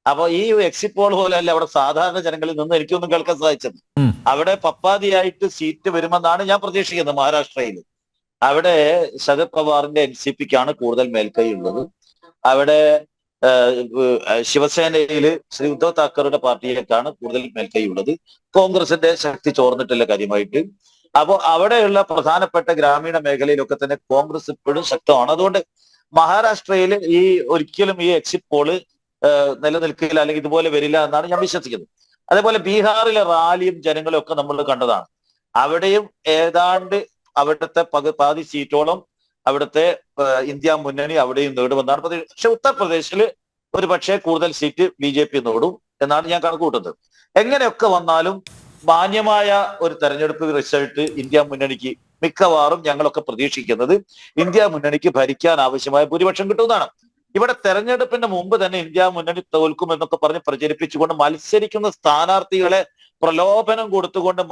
അപ്പൊ ഈ എക്സിറ്റ് പോൾ പോലെയല്ല അവിടെ സാധാരണ ജനങ്ങളിൽ നിന്ന് എനിക്കൊന്നും കേൾക്കാൻ സാധിച്ചത്. അവിടെ പപ്പാതിയായിട്ട് സീറ്റ് വരുമെന്നാണ് ഞാൻ പ്രതീക്ഷിക്കുന്നത്. മഹാരാഷ്ട്രയിൽ അവിടെ ശരത് പവാറിന്റെ NCPക്കാണ് കൂടുതൽ മേൽക്കൈ ഉള്ളത്. അവിടെ ശിവസേനയില് ശ്രീ ഉദ്ധവ് താക്കറുടെ പാർട്ടിയിലേക്കാണ് കൂടുതൽ മേൽക്കൈ ഉള്ളത്. കോൺഗ്രസിന്റെ ശക്തി ചോർന്നിട്ടില്ല കാര്യമായിട്ട്. അപ്പോ അവിടെയുള്ള പ്രധാനപ്പെട്ട ഗ്രാമീണ മേഖലയിലൊക്കെ തന്നെ കോൺഗ്രസ് ഇപ്പോഴും ശക്തമാണ്. അതുകൊണ്ട് മഹാരാഷ്ട്രയിൽ ഈ ഒരിക്കലും ഈ എക്സിറ്റ് പോള് നിലനിൽക്കില്ല, അല്ലെങ്കിൽ ഇതുപോലെ വരില്ല എന്നാണ് ഞാൻ വിശ്വസിക്കുന്നത്. അതേപോലെ ബീഹാറിലെ റാലിയും ജനങ്ങളും ഒക്കെ നമ്മൾ കണ്ടതാണ്. അവിടെയും ഏതാണ്ട് അവിടുത്തെ പാതി സീറ്റോളം അവിടുത്തെ ഇന്ത്യ മുന്നണി അവിടെയും നേടുമെന്നാണ് പ്രതീക്ഷ. പക്ഷെ ഉത്തർപ്രദേശിൽ ഒരു പക്ഷേ കൂടുതൽ സീറ്റ് BJP നേടും എന്നാണ് ഞാൻ കണക്കുകൂട്ടുന്നത്. എങ്ങനെയൊക്കെ വന്നാലും മാന്യമായ ഒരു തെരഞ്ഞെടുപ്പ് റിസൾട്ട് ഇന്ത്യ മുന്നണിക്ക് മിക്കവാറും ഞങ്ങളൊക്കെ പ്രതീക്ഷിക്കുന്നത് ഇന്ത്യ മുന്നണിക്ക് ഭരിക്കാൻ ആവശ്യമായ ഭൂരിപക്ഷം കിട്ടുന്നതാണ്. ഇവിടെ തെരഞ്ഞെടുപ്പിന്റെ മുമ്പ് തന്നെ ഇന്ത്യ മുന്നണി തോൽക്കും എന്നൊക്കെ പറഞ്ഞ് പ്രചരിപ്പിച്ചുകൊണ്ട് മത്സരിക്കുന്ന സ്ഥാനാർത്ഥികളെ പ്രലോഭനം കൊടുത്തുകൊണ്ട്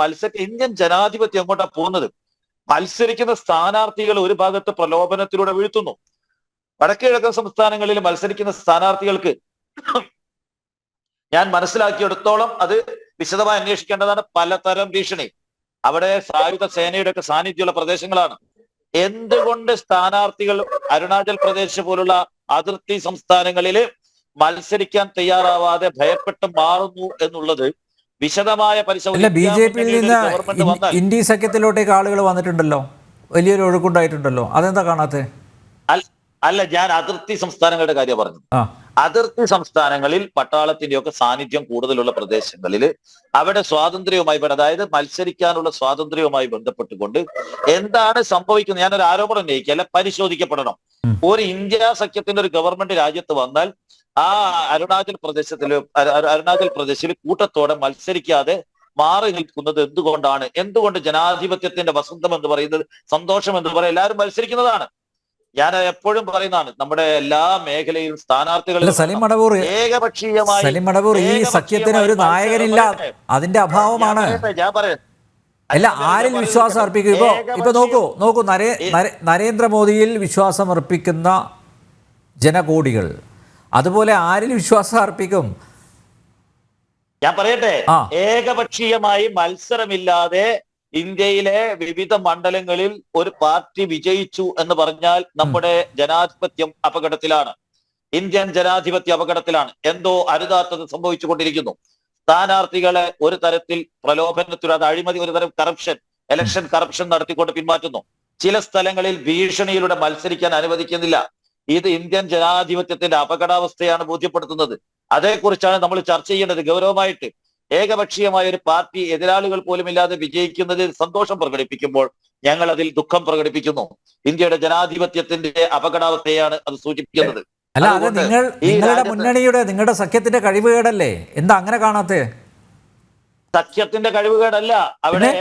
ഇന്ത്യൻ ജനാധിപത്യം എങ്ങോട്ടാ പോകുന്നത്? മത്സരിക്കുന്ന സ്ഥാനാർത്ഥികൾ ഒരു ഭാഗത്ത് പ്രലോഭനത്തിലൂടെ വീഴ്ത്തുന്നു. വടക്കേ കിഴക്കൻ സംസ്ഥാനങ്ങളിൽ മത്സരിക്കുന്ന സ്ഥാനാർത്ഥികൾക്ക് ഞാൻ മനസ്സിലാക്കിയെടുത്തോളം അത് വിശദമായി അന്വേഷിക്കേണ്ടതാണ്. പലതരം ഭീഷണി, അവിടെ സായുധ സേനയുടെ ഒക്കെ സാന്നിധ്യമുള്ള പ്രദേശങ്ങളാണ്. എന്തുകൊണ്ട് സ്ഥാനാർത്ഥികൾ അരുണാചൽ പ്രദേശ് പോലുള്ള അതിർത്തി സംസ്ഥാനങ്ങളിൽ മത്സരിക്കാൻ തയ്യാറാവാതെ ഭയപ്പെട്ട് മാറുന്നു എന്നുള്ളത് വിശദമായ പരിശോധന. BJPയിൽ നിന്ന് ഇന്ത്യ സഖ്യത്തിലോട്ടേക്ക് ആളുകൾ വന്നിട്ടുണ്ടല്ലോ, വലിയൊരു ഒഴുക്കുണ്ടായിട്ടുണ്ടല്ലോ, അതെന്താ കാണാത്തെ? അല്ല, ഞാൻ അതിർത്തി സംസ്ഥാനങ്ങളുടെ കാര്യം പറഞ്ഞു. അതിർത്തി സംസ്ഥാനങ്ങളിൽ പട്ടാളത്തിന്റെ ഒക്കെ സാന്നിധ്യം കൂടുതലുള്ള പ്രദേശങ്ങളിൽ അവിടെ സ്വാതന്ത്ര്യവുമായി, അതായത് മത്സരിക്കാനുള്ള സ്വാതന്ത്ര്യവുമായി ബന്ധപ്പെട്ടുകൊണ്ട് എന്താണ് സംഭവിക്കുന്നത്? ഞാനൊരു ആരോപണം ഉന്നയിക്കല്ല, പരിശോധിക്കപ്പെടണം. ഒരു ഇന്ത്യ സഖ്യത്തിന്റെ ഒരു ഗവൺമെന്റ് രാജ്യത്ത് വന്നാൽ ആ അരുണാചൽ പ്രദേശിൽ കൂട്ടത്തോടെ മത്സരിക്കാതെ മാറി നിൽക്കുന്നത് എന്തുകൊണ്ടാണ്? എന്തുകൊണ്ട് ജനാധിപത്യത്തിന്റെ വസന്തം എന്ന് പറയുന്നത്, സന്തോഷം എന്ന് പറയുന്നത് എല്ലാവരും മത്സരിക്കുന്നതാണ്. ഞാൻ എപ്പോഴും പറയുന്നതാണ്, നമ്മുടെ എല്ലാ മേഖലയിലും സ്ഥാനാർത്ഥികൾ ഏകപക്ഷീയമായി ഈ സഖ്യത്തിന് ഒരു നായകനില്ല, അതിന്റെ അഭാവമാണ്. ഞാൻ പറയാം, അല്ല, ആരിൽ വിശ്വാസം അർപ്പിക്കും? ഇപ്പൊ നോക്കൂ നരേന്ദ്രമോദിയിൽ വിശ്വാസം അർപ്പിക്കുന്ന ജനകോടികൾ, അതുപോലെ ആരിൽ വിശ്വാസം അർപ്പിക്കും? ഞാൻ പറയട്ടെ, ഏകപക്ഷീയമായി മത്സരമില്ലാതെ ഇന്ത്യയിലെ വിവിധ മണ്ഡലങ്ങളിൽ ഒരു പാർട്ടി വിജയിച്ചു എന്ന് പറഞ്ഞാൽ നമ്മുടെ ജനാധിപത്യം അപകടത്തിലാണ്. ഇന്ത്യൻ ജനാധിപത്യം അപകടത്തിലാണ്. എന്തോ അരുതാത്തത് സംഭവിച്ചുകൊണ്ടിരിക്കുന്നു. സ്ഥാനാർത്ഥികളെ ഒരു തരത്തിൽ പ്രലോഭനത്തിൽ, അത് അഴിമതി, ഒരു തരം കറപ്ഷൻ, ഇലക്ഷൻ കറപ്ഷൻ നടത്തിക്കൊണ്ട് പിന്മാറ്റുന്നു. ചില സ്ഥലങ്ങളിൽ ഭീഷണിയിലൂടെ മത്സരിക്കാൻ അനുവദിക്കുന്നില്ല. ഇത് ഇന്ത്യൻ ജനാധിപത്യത്തിന്റെ അപകടാവസ്ഥയാണ് ബോധ്യപ്പെടുത്തുന്നത്. അതേക്കുറിച്ചാണ് നമ്മൾ ചർച്ച ചെയ്യേണ്ടത് ഗൗരവമായിട്ട്. ഏകപക്ഷീയമായ ഒരു പാർട്ടി എതിരാളികൾ പോലും ഇല്ലാതെ വിജയിക്കുന്നതിൽ സന്തോഷം പ്രകടിപ്പിക്കുമ്പോൾ ഞങ്ങൾ അതിൽ ദുഃഖം പ്രകടിപ്പിക്കുന്നു. ഇന്ത്യയുടെ ജനാധിപത്യത്തിന്റെ അപകടാവസ്ഥയാണ് അത് സൂചിപ്പിക്കുന്നത്. അല്ല, അത് നിങ്ങളുടെ മുന്നണിയുടെ, നിങ്ങളുടെ സഖ്യത്തിന്റെ കഴിവുകേടല്ലേ? എന്താ അങ്ങനെ കാണാത്തെ? സഖ്യത്തിന്റെ കഴിവുകേടല്ല, അവിടെ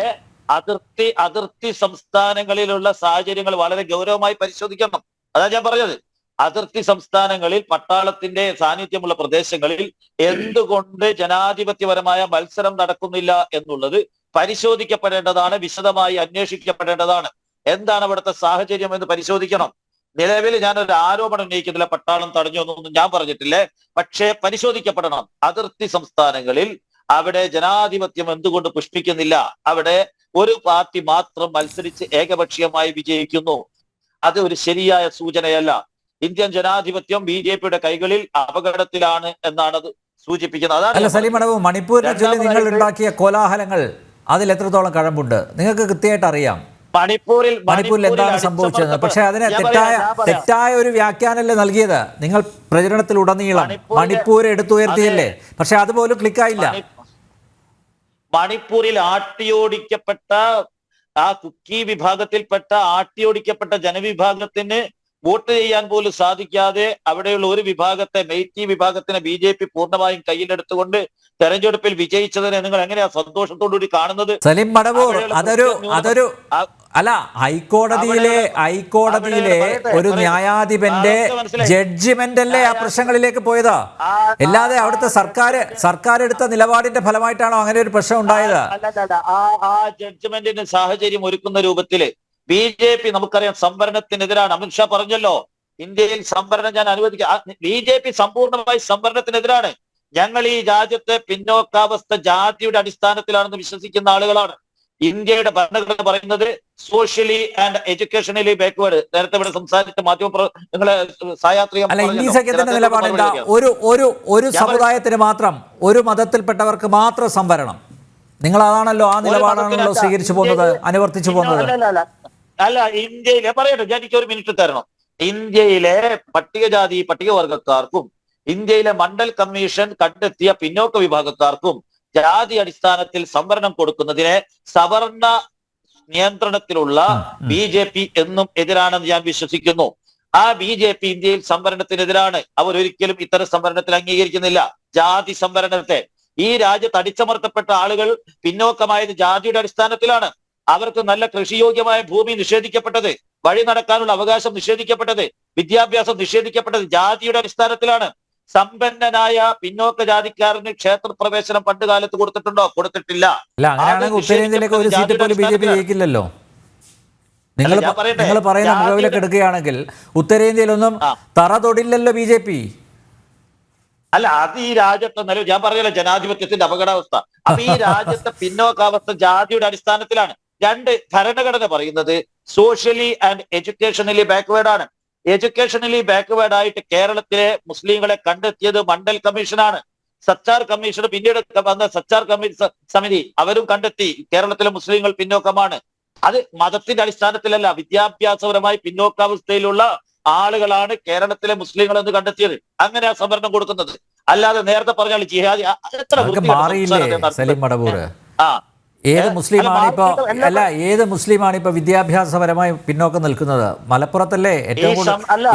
അതിർത്തി സംസ്ഥാനങ്ങളിലുള്ള സാഹചര്യങ്ങൾ വളരെ ഗൗരവമായി പരിശോധിക്കണം. അതാ ഞാൻ പറഞ്ഞത്. അതിർത്തി സംസ്ഥാനങ്ങളിൽ പട്ടാളത്തിന്റെ സാന്നിധ്യമുള്ള പ്രദേശങ്ങളിൽ എന്തുകൊണ്ട് ജനാധിപത്യപരമായ മത്സരം നടക്കുന്നില്ല എന്നുള്ളത് പരിശോധിക്കപ്പെടേണ്ടതാണ്, വിശദമായി അന്വേഷിക്കപ്പെടേണ്ടതാണ്. എന്താണ് അവിടുത്തെ സാഹചര്യം എന്ന് പരിശോധിക്കണം. നിലവിൽ ഞാനൊരു ആരോപണം ഉന്നയിക്കുന്നില്ല, പട്ടാളം തടഞ്ഞു എന്നൊന്നും ഞാൻ പറഞ്ഞിട്ടില്ലേ. പക്ഷേ പരിശോധിക്കപ്പെടണം. അതിർത്തി സംസ്ഥാനങ്ങളിൽ അവിടെ ജനാധിപത്യം എന്തുകൊണ്ട് പുഷ്പിക്കുന്നില്ല? അവിടെ ഒരു പാർട്ടി മാത്രം മത്സരിച്ച് ഏകപക്ഷീയമായി വിജയിക്കുന്നു. അത് ഒരു ശരിയായ സൂചനയല്ല. ഇന്ത്യൻ ജനാധിപത്യം BJPയുടെ കൈകളിൽ അപകടത്തിലാണ് എന്നാണ് അത് സൂചിപ്പിക്കുന്നത്. അല്ല സലീം മടവൂർ, മണിപ്പൂരിനെ ചൊല്ലി നിങ്ങൾ ഉണ്ടാക്കിയ കോലാഹലങ്ങൾ അതിൽ എത്രത്തോളം കഴമ്പുണ്ട്? നിങ്ങൾക്ക് കൃത്യമായിട്ട് അറിയാം മണിപ്പൂരിൽ എന്താണ് സംഭവിച്ചത്. പക്ഷെ അതിന് തെറ്റായ ഒരു വ്യാഖ്യാനമല്ലേ നൽകിയത് നിങ്ങൾ പ്രചരണത്തിലുടനീളം. മണിപ്പൂർ എടുത്തുയർത്തിയല്ലേ, പക്ഷെ അതുപോലും ക്ലിക്കായില്ല. മണിപ്പൂരിൽ ആട്ടിയോടിക്കപ്പെട്ട ആ കുക്കി വിഭാഗത്തിൽപ്പെട്ട ആട്ടിയോടിക്കപ്പെട്ട ജനവിഭാഗത്തിന് വോട്ട് ചെയ്യാൻ പോലും സാധിക്കാതെ അവിടെയുള്ള ഒരു വിഭാഗത്തെ, മെയ്റ്റി വിഭാഗത്തിനെ BJP പൂർണ്ണമായും കയ്യിലെടുത്തുകൊണ്ട് തെരഞ്ഞെടുപ്പിൽ വിജയിച്ചതിനെ നിങ്ങൾ എങ്ങനെയാ സന്തോഷത്തോടുകൂടി കാണുന്നത്? സലീം മടവൂർ, അല്ല, ഹൈക്കോടതിയിലെ ഒരു ന്യായാധിപന്റെ ജഡ്ജിമെന്റ് അല്ലേ ആ പ്രശ്നങ്ങളിലേക്ക് പോയത്? അല്ലാതെ അവിടുത്തെ സർക്കാർ എടുത്ത നിലപാടിന്റെ ഫലമായിട്ടാണോ അങ്ങനെ ഒരു പ്രശ്നം ഉണ്ടായത്? ആ ജഡ്ജ്മെന്റിന് സാഹചര്യം ഒരുക്കുന്ന രൂപത്തില് BJP നമുക്കറിയാം സംവരണത്തിനെതിരാണ്. അമിത്ഷാ പറഞ്ഞല്ലോ, ഇന്ത്യയിൽ സംവരണം ഞാൻ അനുവദിക്കാം. BJP സമ്പൂർണ്ണമായി സംവരണത്തിനെതിരാണ്. ഞങ്ങൾ ഈ രാജ്യത്തെ പിന്നോക്കാവസ്ഥ ജാതിയുടെ അടിസ്ഥാനത്തിലാണെന്ന് വിശ്വസിക്കുന്ന ആളുകളാണ്. ഇന്ത്യയുടെ ഭരണഘടന പറയുന്നത് സോഷ്യലി ആൻഡ് എഡ്യൂക്കേഷണലി ബാക്ക്വേർഡ്. നേരത്തെ ഇവിടെ സംസാരിച്ച നിങ്ങളെ സായാത്രികം നിലപാട് എന്താ? ഒരു സമുദായത്തിന് മാത്രം, ഒരു മതത്തിൽപ്പെട്ടവർക്ക് മാത്രം സംവരണം. നിങ്ങൾ അതാണല്ലോ, ആ നിലപാടാണല്ലോ സ്വീകരിച്ചു പോകുന്നത്, അനുവർത്തിച്ചു പോകുന്നത്. അല്ല, ഇന്ത്യയിലെ പറയട്ടെ, എനിക്ക് ഒരു മിനിറ്റ് തരണം. ഇന്ത്യയിലെ പട്ടികജാതി പട്ടികവർഗക്കാർക്കും ഇന്ത്യയിലെ മണ്ഡൽ കമ്മീഷൻ കണ്ടെത്തിയ പിന്നോക്ക വിഭാഗക്കാർക്കും ജാതി അടിസ്ഥാനത്തിൽ സംവരണം കൊടുക്കുന്നതിനെ സവർണ നിയന്ത്രണത്തിലുള്ള BJP എന്നും എതിരാണെന്ന് ഞാൻ വിശ്വസിക്കുന്നു. ആ BJP ഇന്ത്യയിൽ സംവരണത്തിനെതിരാണ്. അവരൊരിക്കലും ഇത്തരം സംവരണത്തിൽ അംഗീകരിക്കുന്നില്ല, ജാതി സംവരണത്തെ. ഈ രാജ്യത്ത് അടിച്ചമർത്തപ്പെട്ട ആളുകൾ പിന്നോക്കമായത് ജാതിയുടെ അടിസ്ഥാനത്തിലാണ്. അവർക്ക് നല്ല കൃഷിയോഗ്യമായ ഭൂമി നിഷേധിക്കപ്പെട്ടത്, വഴി നടക്കാനുള്ള അവകാശം നിഷേധിക്കപ്പെട്ടത്, വിദ്യാഭ്യാസം നിഷേധിക്കപ്പെട്ടത് ജാതിയുടെ അടിസ്ഥാനത്തിലാണ്. സമ്പന്നനായ പിന്നോക്ക ജാതിക്കാരന് ക്ഷേത്രപ്രവേശനം പണ്ട് കാലത്ത് കൊടുത്തിട്ടുണ്ടോ? കൊടുത്തിട്ടില്ല. ഉത്തരേന്ത്യയിലേക്ക് ഒരു സീറ്റ് പോലും BJP ജയിക്കില്ലല്ലോ. നിങ്ങൾ പറയുന്ന മുഖവിലൊക്കെ എടുക്കുകയാണെങ്കിൽ ഉത്തരേന്ത്യയിലൊന്നും തറ തൊടില്ലല്ലോ BJP. അല്ല, അത് ഈ രാജ്യത്തെ നിലവിൽ ഞാൻ പറഞ്ഞല്ലോ ജനാധിപത്യത്തിന്റെ അപകടാവസ്ഥ. അപ്പൊ ഈ രാജ്യത്തെ പിന്നോക്കാവസ്ഥ ജാതിയുടെ അടിസ്ഥാനത്തിലാണ്. രണ്ട്, ഭരണഘടന പറയുന്നത് സോഷ്യലി ആൻഡ് എഡ്യൂക്കേഷണലി ബാക്ക്വേർഡ് ആണ്. എഡ്യൂക്കേഷണലി ബാക്ക്വേർഡ് ആയിട്ട് കേരളത്തിലെ മുസ്ലിങ്ങളെ കണ്ടെത്തിയത് മണ്ഡൽ കമ്മീഷനാണ്. സച്ചാർ കമ്മീഷൻ, പിന്നീട് വന്ന സച്ചാർ സമിതി, അവരും കണ്ടെത്തി കേരളത്തിലെ മുസ്ലിങ്ങൾ പിന്നോക്കമാണ്. അത് മതത്തിന്റെ അടിസ്ഥാനത്തിലല്ല, വിദ്യാഭ്യാസപരമായി പിന്നോക്കാവസ്ഥയിലുള്ള ആളുകളാണ് കേരളത്തിലെ മുസ്ലിങ്ങൾ എന്ന് കണ്ടെത്തിയത്. അങ്ങനെ ആ സംവരണം കൊടുക്കുന്നത്. അല്ലാതെ നേരത്തെ പറഞ്ഞാൽ ജിഹാദി ഏത് മുസ്ലിമാണ് ഇപ്പൊ വിദ്യാഭ്യാസപരമായി പിന്നോക്കം നിൽക്കുന്നത്? മലപ്പുറത്തല്ലേ ഏറ്റവും കൂടുതൽ?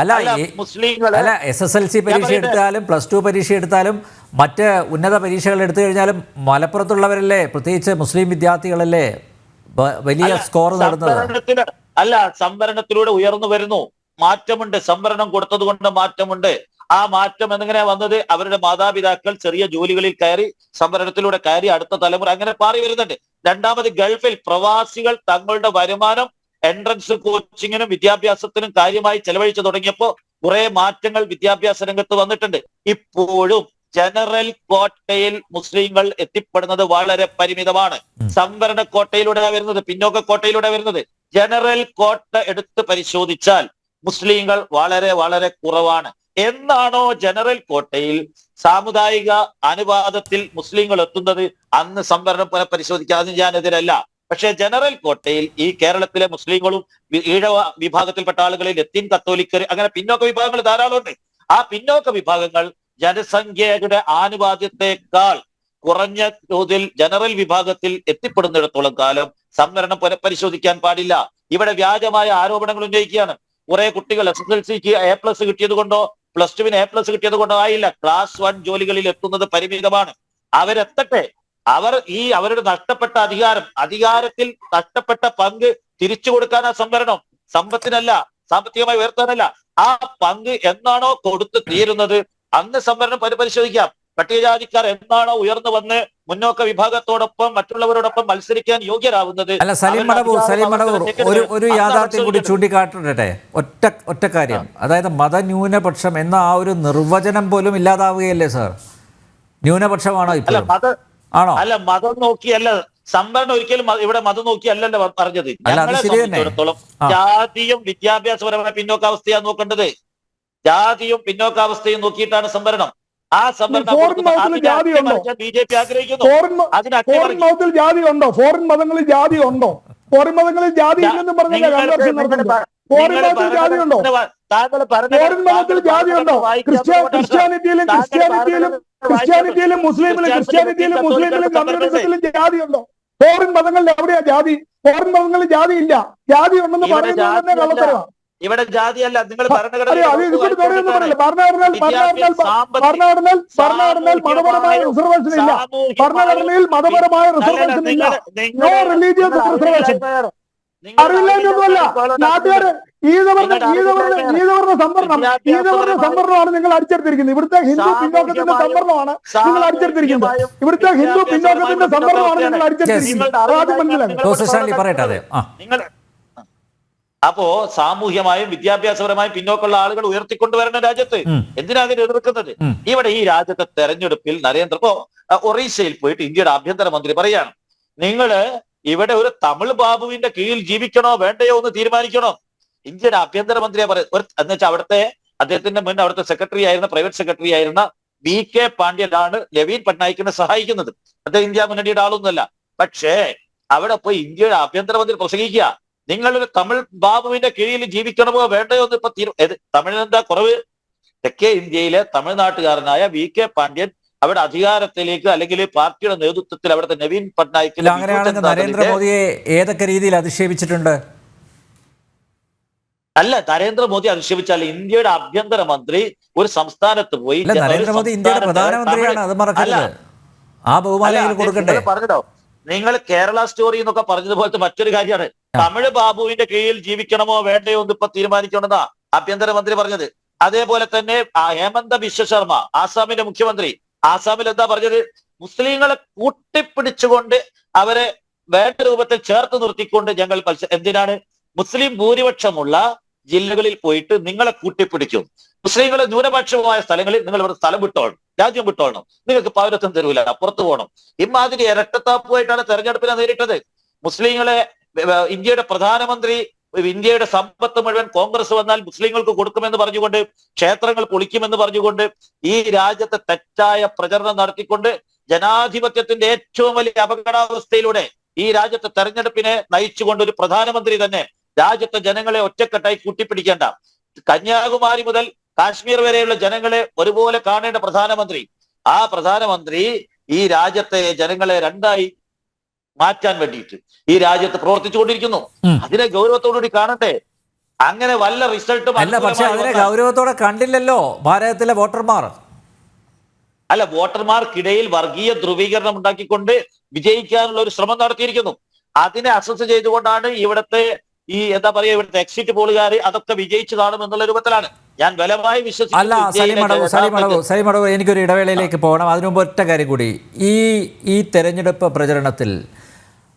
അല്ല, SSLC പരീക്ഷ എടുത്താലും +2 പരീക്ഷ എടുത്താലും മറ്റ് ഉന്നത പരീക്ഷകൾ എടുത്തു കഴിഞ്ഞാലും മലപ്പുറത്തുള്ളവരല്ലേ, പ്രത്യേകിച്ച് മുസ്ലിം വിദ്യാർത്ഥികളല്ലേ വലിയ സ്കോർ നേടുന്നത്? അല്ല, സംവരണത്തിലൂടെ ഉയർന്നു വരുന്നു. മാറ്റമുണ്ട്. സംവരണം കൊടുത്തത് കൊണ്ട് മാറ്റമുണ്ട്. ആ മാറ്റം എങ്ങനെ വന്നത്? അവരുടെ മാതാപിതാക്കൾ ചെറിയ ജോലികളിൽ കയറി, സംവരണത്തിലൂടെ കയറി, അടുത്ത തലമുറ അങ്ങനെ മാറി വരുന്നുണ്ട്. രണ്ടാമത്, ഗൾഫിൽ പ്രവാസികൾ തങ്ങളുടെ വരുമാനം എൻട്രൻസ് കോച്ചിങ്ങിനും വിദ്യാഭ്യാസത്തിനും കാര്യമായി ചെലവഴിച്ചു തുടങ്ങിയപ്പോൾ കുറെ മാറ്റങ്ങൾ വിദ്യാഭ്യാസ രംഗത്ത് വന്നിട്ടുണ്ട്. ഇപ്പോഴും ജനറൽ കോട്ടയിൽ മുസ്ലിങ്ങൾ എത്തിപ്പെടുന്നത് വളരെ പരിമിതമാണ്. സംവരണ കോട്ടയിലൂടെ വരുന്നത്, പിന്നോക്ക കോട്ടയിലൂടെ വരുന്നത്. ജനറൽ കോട്ട എടുത്ത് പരിശോധിച്ചാൽ മുസ്ലിങ്ങൾ വളരെ വളരെ കുറവാണ്. എന്നാണോ ജനറൽ കോട്ടയിൽ സാമുദായിക അനുപാതത്തിൽ മുസ്ലിങ്ങൾ എത്തുന്നത്, അന്ന് സംവരണം പരിശോധിക്കാതെ ഞാനെതിരല്ല. പക്ഷെ ജനറൽ കോട്ടയിൽ ഈ കേരളത്തിലെ മുസ്ലിങ്ങളും ഈഴവ വിഭാഗത്തിൽപ്പെട്ട ആളുകളിൽ ലത്തീൻ കത്തോലിക്കർ, അങ്ങനെ പിന്നോക്ക വിഭാഗങ്ങൾ ധാരാളമുണ്ട്. ആ പിന്നോക്ക വിഭാഗങ്ങൾ ജനസംഖ്യയുടെ ആനുപാതികത്തെക്കാൾ കുറഞ്ഞ തോതിൽ ജനറൽ വിഭാഗത്തിൽ എത്തിപ്പെടുന്നിടത്തോളം കാലം സംവരണം പുനഃപരിശോധിക്കാൻ പാടില്ല. ഇവിടെ വ്യാജമായ ആരോപണങ്ങൾ ഉന്നയിക്കുകയാണ്. കുറെ കുട്ടികൾ SSLCക്ക് A+ കിട്ടിയത് കൊണ്ടോ +2 A+ കിട്ടിയത് കൊണ്ടോ ആയില്ല. ക്ലാസ് 1 ജോലികളിൽ എത്തുന്നത് പരിമിതമാണ്. അവരെത്തട്ടെ. അവരുടെ നഷ്ടപ്പെട്ട അധികാരത്തിൽ നഷ്ടപ്പെട്ട പങ്ക് തിരിച്ചു കൊടുക്കാനാ സംവരണം, സമ്പത്തിനല്ല, സാമ്പത്തികമായി ഉയർത്താനല്ല. ആ പങ്ക് എന്നാണോ കൊടുത്തു തീരുന്നത് അന്ന് സംവരണം പരിശോധിക്കാം. പട്ടികജാതിക്കാർ എന്നാണോ ഉയർന്നു വന്ന് മുന്നോക്ക വിഭാഗത്തോടൊപ്പം മറ്റുള്ളവരോടൊപ്പം മത്സരിക്കാൻ യോഗ്യരാകുന്നത്. അല്ല, സലീം മടവൂർ ഒരു യാഥാർത്ഥ്യം കൂടി ചൂണ്ടിക്കാട്ടട്ടെ. ഒറ്റ കാര്യം, അതായത് മതന്യൂനപക്ഷം എന്ന ആ ഒരു നിർവചനം പോലും ഇല്ലാതാവുകയല്ലേ സാർ? ന്യൂനപക്ഷമാണോ ഇപ്പോൾ? ആണോ? അല്ല, മതം നോക്കിയല്ല സംവരണം. ഒരിക്കലും ഇവിടെ മതം നോക്കിയല്ലല്ലോ പറഞ്ഞത്. ഞങ്ങളെ സംബന്ധിച്ചിടത്തോളം ജാതിയും വിദ്യാഭ്യാസപരമായ പിന്നോക്കാവസ്ഥയാണ് നോക്കേണ്ടത്. ജാതിയും പിന്നോക്കാവസ്ഥയും നോക്കിയിട്ടാണ് സംവരണം. ആ സംവരണം BJP ആഗ്രഹിക്കുന്നു. ഫോറിൻ മതത്തിൽ ജാതി ഉണ്ടോ? ഫോറിൻ മതങ്ങളിൽ ജാതി ഉണ്ടോ? ഫോറിൻ മതങ്ങളിൽ ജാതി ഇല്ലെന്ന് പറഞ്ഞാൽ ഫോറിൻ മതത്തിൽ ജാതി ഉണ്ടോ? ഫോറിൻ മതത്തിൽ ജാതി ഉണ്ടോ? ക്രിസ്ത്യാനിറ്റിയിലും മുസ്ലിമിലും കമ്മ്യൂണിസത്തിലും ജാതി ഉണ്ടോ? ഫോറിൻ മതങ്ങളിൽ എവിടെയാ ജാതി? ഫോറിൻ മതങ്ങളിൽ ജാതി ഇല്ല. ജാതി ഉണ്ടെന്ന് പറയുന്നത് തന്നെ കള്ളത്തരമാണ്. ഇവിടെ ജാതിയല്ല. നിങ്ങൾ ഭരണഘടനയിൽ മതപരമായ റിസർവേഷൻ ഇല്ല. ഭരണഘടനയിൽ മതപരമായ റിസർവേഷൻ ഇല്ല. No religious reservation. അറിവില്ലായ്മയൊന്നുമല്ല. നാട്ടുകാര് ഈഴവരുടെ സംവരണമാണ് നിങ്ങൾ അടിച്ചെടുത്തിരിക്കുന്നത്. ഇവിടുത്തെ ഹിന്ദു പിന്നോക്കത്തിന്റെ സംവരണമാണ് നിങ്ങൾ അടിച്ചെടുത്തിരിക്കുന്നത്. ഇവിടുത്തെ ഹിന്ദു പിന്നോക്കത്തിന്റെ സംവരണമാണ് നിങ്ങൾ അടിച്ചെടുത്തിരിക്കുന്നത്. ആദ്യം മനസ്സിലാക്കുക. അപ്പോ സാമൂഹ്യമായും വിദ്യാഭ്യാസപരമായും പിന്നോക്കമുള്ള ആളുകൾ ഉയർത്തിക്കൊണ്ടുവരുന്ന രാജ്യത്ത് എന്തിനാ അതിനെ എതിർക്കുന്നത്? ഇവിടെ ഈ രാജ്യത്തെ തെരഞ്ഞെടുപ്പിൽ ഇപ്പോ ഒറീസയിൽ പോയിട്ട് ഇന്ത്യയുടെ ആഭ്യന്തരമന്ത്രി പറയാണ്, നിങ്ങള് ഇവിടെ ഒരു തമിഴ് ബാബുവിന്റെ കീഴിൽ ജീവിക്കണോ വേണ്ടയോ എന്ന് തീരുമാനിക്കണോ. ഇന്ത്യയുടെ ആഭ്യന്തരമന്ത്രിയെ എന്ന് വെച്ചാൽ അവിടുത്തെ അദ്ദേഹത്തിന്റെ മുൻ അവിടുത്തെ സെക്രട്ടറി ആയിരുന്ന പ്രൈവറ്റ് സെക്രട്ടറി ആയിരുന്ന VK പാണ്ഡ്യനാണ് നവീൻ പട്നായിക്കിനെ സഹായിക്കുന്നത്. അദ്ദേഹം ഇന്ത്യ മുന്നണിയുടെ ആളൊന്നുമല്ല. പക്ഷേ അവിടെ പോയി ഇന്ത്യയുടെ ആഭ്യന്തരമന്ത്രി പ്രസംഗിക്കുക, നിങ്ങളൊരു തമിഴ് ബാബുവിന്റെ കീഴിൽ ജീവിക്കണമോ വേണ്ടയോ എന്ന് ഇപ്പൊ തമിഴിനെന്താ കുറവ്? തെക്കേ ഇന്ത്യയിലെ തമിഴ്നാട്ടുകാരനായ VK പാണ്ഡ്യൻ അവിടെ അധികാരത്തിലേക്ക് അല്ലെങ്കിൽ പാർട്ടിയുടെ നേതൃത്വത്തിൽ അവിടുത്തെ നവീൻ പട്നായിക്കിൽ അങ്ങനെയാണെങ്കിൽ നരേന്ദ്രമോദിയെ ഏതൊക്കെ രീതിയിൽ അധിക്ഷേപിച്ചിട്ടുണ്ട്? അല്ല, നരേന്ദ്രമോദി അധിക്ഷേപിച്ചാൽ ഇന്ത്യയുടെ ആഭ്യന്തരമന്ത്രി ഒരു സംസ്ഥാനത്ത് പോയി, നരേന്ദ്രമോദി ഇന്ത്യയുടെ പ്രധാനമന്ത്രിയാണ്, അത് മറക്കരുത്. ആ ബഹുമാനം കൊടുക്കണ്ടേ? പറഞ്ഞോ, നിങ്ങൾ കേരള സ്റ്റോറി എന്നൊക്കെ പറഞ്ഞതുപോലത്തെ മറ്റൊരു കാര്യമാണ്. തമിഴ് ബാബുവിന്റെ കീഴിൽ ജീവിക്കണമോ വേണ്ടയോ എന്ന് ഇപ്പൊ തീരുമാനിക്കണമെന്നാ ആഭ്യന്തരമന്ത്രി പറഞ്ഞത്. അതേപോലെ തന്നെ ഹേമന്ത ബിശ്വ ശർമ്മ, ആസാമിന്റെ മുഖ്യമന്ത്രി, ആസാമിൽ എന്താ പറഞ്ഞത്? മുസ്ലിങ്ങളെ കൂട്ടിപ്പിടിച്ചുകൊണ്ട് അവരെ വേണ്ട രൂപത്തിൽ ചേർത്ത് നിർത്തിക്കൊണ്ട് ഞങ്ങൾ എന്തിനാണ് മുസ്ലിം ഭൂരിപക്ഷമുള്ള ജില്ലകളിൽ പോയിട്ട് നിങ്ങളെ കൂട്ടിപ്പിടിക്കും, മുസ്ലിങ്ങളെ ന്യൂനപക്ഷമായ സ്ഥലങ്ങളിൽ നിങ്ങൾ ഇവിടെ സ്ഥലം വിട്ടോളണം, രാജ്യം വിട്ടോളണം, നിങ്ങൾക്ക് പൗരത്വം തരൂല, പുറത്തു പോകണം. ഇമാതിരി ഇരട്ടത്താപ്പുമായിട്ടാണ് തെരഞ്ഞെടുപ്പിനെ നേരിട്ടത്. മുസ്ലിങ്ങളെ ഇന്ത്യയുടെ പ്രധാനമന്ത്രി ഇന്ത്യയുടെ സമ്പത്ത് മുഴുവൻ കോൺഗ്രസ് വന്നാൽ മുസ്ലിങ്ങൾക്ക് കൊടുക്കുമെന്ന് പറഞ്ഞുകൊണ്ട്, ക്ഷേത്രങ്ങൾ പൊളിക്കുമെന്ന് പറഞ്ഞുകൊണ്ട് ഈ രാജ്യത്തെ തെറ്റായ പ്രചരണം നടത്തിക്കൊണ്ട് ജനാധിപത്യത്തിന്റെ ഏറ്റവും വലിയ അപകടാവസ്ഥയിലൂടെ ഈ രാജ്യത്തെ തെരഞ്ഞെടുപ്പിനെ നയിച്ചുകൊണ്ട് ഒരു പ്രധാനമന്ത്രി തന്നെ രാജ്യത്തെ ജനങ്ങളെ ഒറ്റക്കെട്ടായി കൂട്ടിപ്പിടിക്കേണ്ട, കന്യാകുമാരി മുതൽ കാശ്മീർ വരെയുള്ള ജനങ്ങളെ ഒരുപോലെ കാണേണ്ട പ്രധാനമന്ത്രി, ആ പ്രധാനമന്ത്രി ഈ രാജ്യത്തെ ജനങ്ങളെ രണ്ടായി മാറ്റാൻ വേണ്ടിയിട്ട് ഈ രാജ്യത്ത് പ്രവർത്തിച്ചുകൊണ്ടിരിക്കുന്നു. അതിനെ ഗൗരവത്തോടുകൂടി കാണട്ടെ. അങ്ങനെ വല്ല റിസൾട്ടും പക്ഷെ അതിനെ ഗൗരവത്തോടെ കണ്ടില്ലല്ലോ ഭാരതത്തിലെ വോട്ടർമാർ. അല്ല, വോട്ടർമാർക്കിടയിൽ വർഗീയ ധ്രുവീകരണം ഉണ്ടാക്കിക്കൊണ്ട് വിജയിക്കാനുള്ള ഒരു ശ്രമം നടത്തിയിരിക്കുന്നു. അതിനെ അസസ് ചെയ്തുകൊണ്ടാണ് ഇവിടുത്തെ ഈ എന്താ പറയുക ഇവിടുത്തെ എക്സിറ്റ് പോളുകാർ അതൊക്കെ വിജയിച്ചു കാണും എന്നുള്ള രൂപത്തിലാണ് ഞാൻ ബലമായി അല്ല സലിമടവ് എനിക്കൊരു ഇടവേളയിലേക്ക് പോകണം. അതിനു മുമ്പ് ഒറ്റ കാര്യം കൂടി, ഈ തെരഞ്ഞെടുപ്പ് പ്രചരണത്തിൽ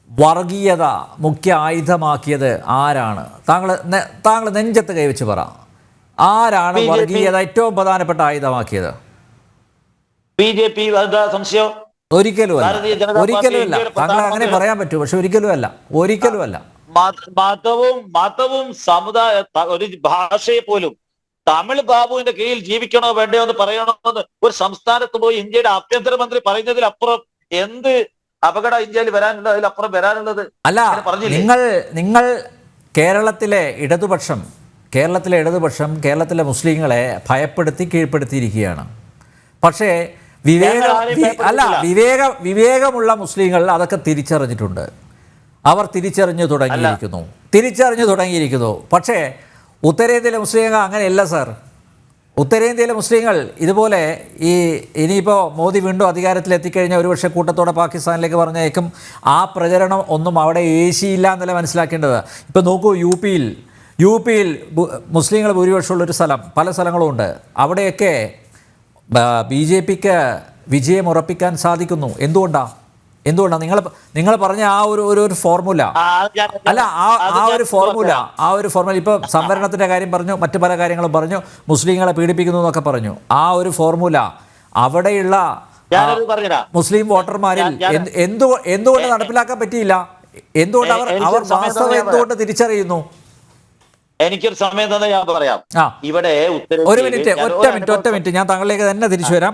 വർഗീയത മുഖ്യ ആയുധമാക്കിയത് ആരാണ്? താങ്കൾ നെഞ്ചത്ത് കൈവച്ച് പറ, ആരാണ് വർഗീയത ഏറ്റവും പ്രധാനപ്പെട്ട ആയുധമാക്കിയത്? BJP. സംശയം? ഒരിക്കലുമല്ല. താങ്കൾ അങ്ങനെ പറയാൻ പറ്റൂ, പക്ഷെ ഒരിക്കലുമല്ല. മതവും സമുദായ ഒരു ഭാഷയെ പോലും തമിഴ് ബാബുവിന്റെ കീഴിൽ ജീവിക്കണോ വേണ്ടയോ എന്ന് പറയണമെന്ന് ഒരു സംസ്ഥാനത്ത് പോയി ഇന്ത്യയുടെ ആഭ്യന്തരമന്ത്രി പറയുന്നതിലപ്പുറം എന്ത് അപകടം ഇന്ത്യയിൽ വരാനുള്ളത്? അതിലപ്പുറം വരാനുള്ളത് അല്ല. നിങ്ങൾ കേരളത്തിലെ ഇടതുപക്ഷം കേരളത്തിലെ മുസ്ലിങ്ങളെ ഭയപ്പെടുത്തി കീഴ്പ്പെടുത്തിയിരിക്കുകയാണ്. പക്ഷേ വിവേകമുള്ള മുസ്ലിങ്ങൾ അതൊക്കെ തിരിച്ചറിഞ്ഞിട്ടുണ്ട്. അവർ തിരിച്ചറിഞ്ഞു തുടങ്ങിയിരിക്കുന്നു. പക്ഷേ ഉത്തരേന്ത്യയിലെ മുസ്ലിങ്ങൾ അങ്ങനെയല്ല സാർ. ഉത്തരേന്ത്യയിലെ മുസ്ലിങ്ങൾ ഇതുപോലെ ഇനിയിപ്പോൾ മോദി വീണ്ടും അധികാരത്തിലെത്തിക്കഴിഞ്ഞാൽ ഒരുപക്ഷെ കൂട്ടത്തോടെ പാകിസ്ഥാനിലേക്ക് പറഞ്ഞേക്കും. ആ പ്രചരണം ഒന്നും അവിടെ ഏശിയില്ല എന്നല്ല മനസ്സിലാക്കേണ്ടത്. ഇപ്പോൾ നോക്കൂ, യു പിയിൽ മുസ്ലിങ്ങൾ ഭൂരിപക്ഷമുള്ളൊരു സ്ഥലം, പല സ്ഥലങ്ങളും ഉണ്ട്. അവിടെയൊക്കെ BJPക്ക് വിജയം ഉറപ്പിക്കാൻ സാധിക്കുന്നു. എന്തുകൊണ്ടാണ് നിങ്ങൾ പറഞ്ഞ ആ ഒരു ഫോർമുല അല്ല, ആ ഒരു ഫോർമുല ഇപ്പോൾ സംവരണത്തിന്റെ കാര്യം പറഞ്ഞു, മറ്റു പല കാര്യങ്ങളും പറഞ്ഞു, മുസ്ലിങ്ങളെ പീഡിപ്പിക്കുന്നു എന്നൊക്കെ പറഞ്ഞു. ആ ഒരു ഫോർമുല അവിടെയുള്ള മുസ്ലിം വോട്ടർമാരിൽ എന്തുകൊണ്ട് നടപ്പിലാക്കാൻ പറ്റിയില്ല? എന്തുകൊണ്ട് അവർ വാസ്തവം എന്തുകൊണ്ട് തിരിച്ചറിയുന്നു? എനിക്കൊരു സമയം തന്നെ ഞാൻ പറയാം. ഇവിടെ ഒരു മിനിറ്റ്, ഒറ്റ മിനിറ്റ് ഞാൻ താങ്കളിലേക്ക് തന്നെ തിരിച്ചു വരാം.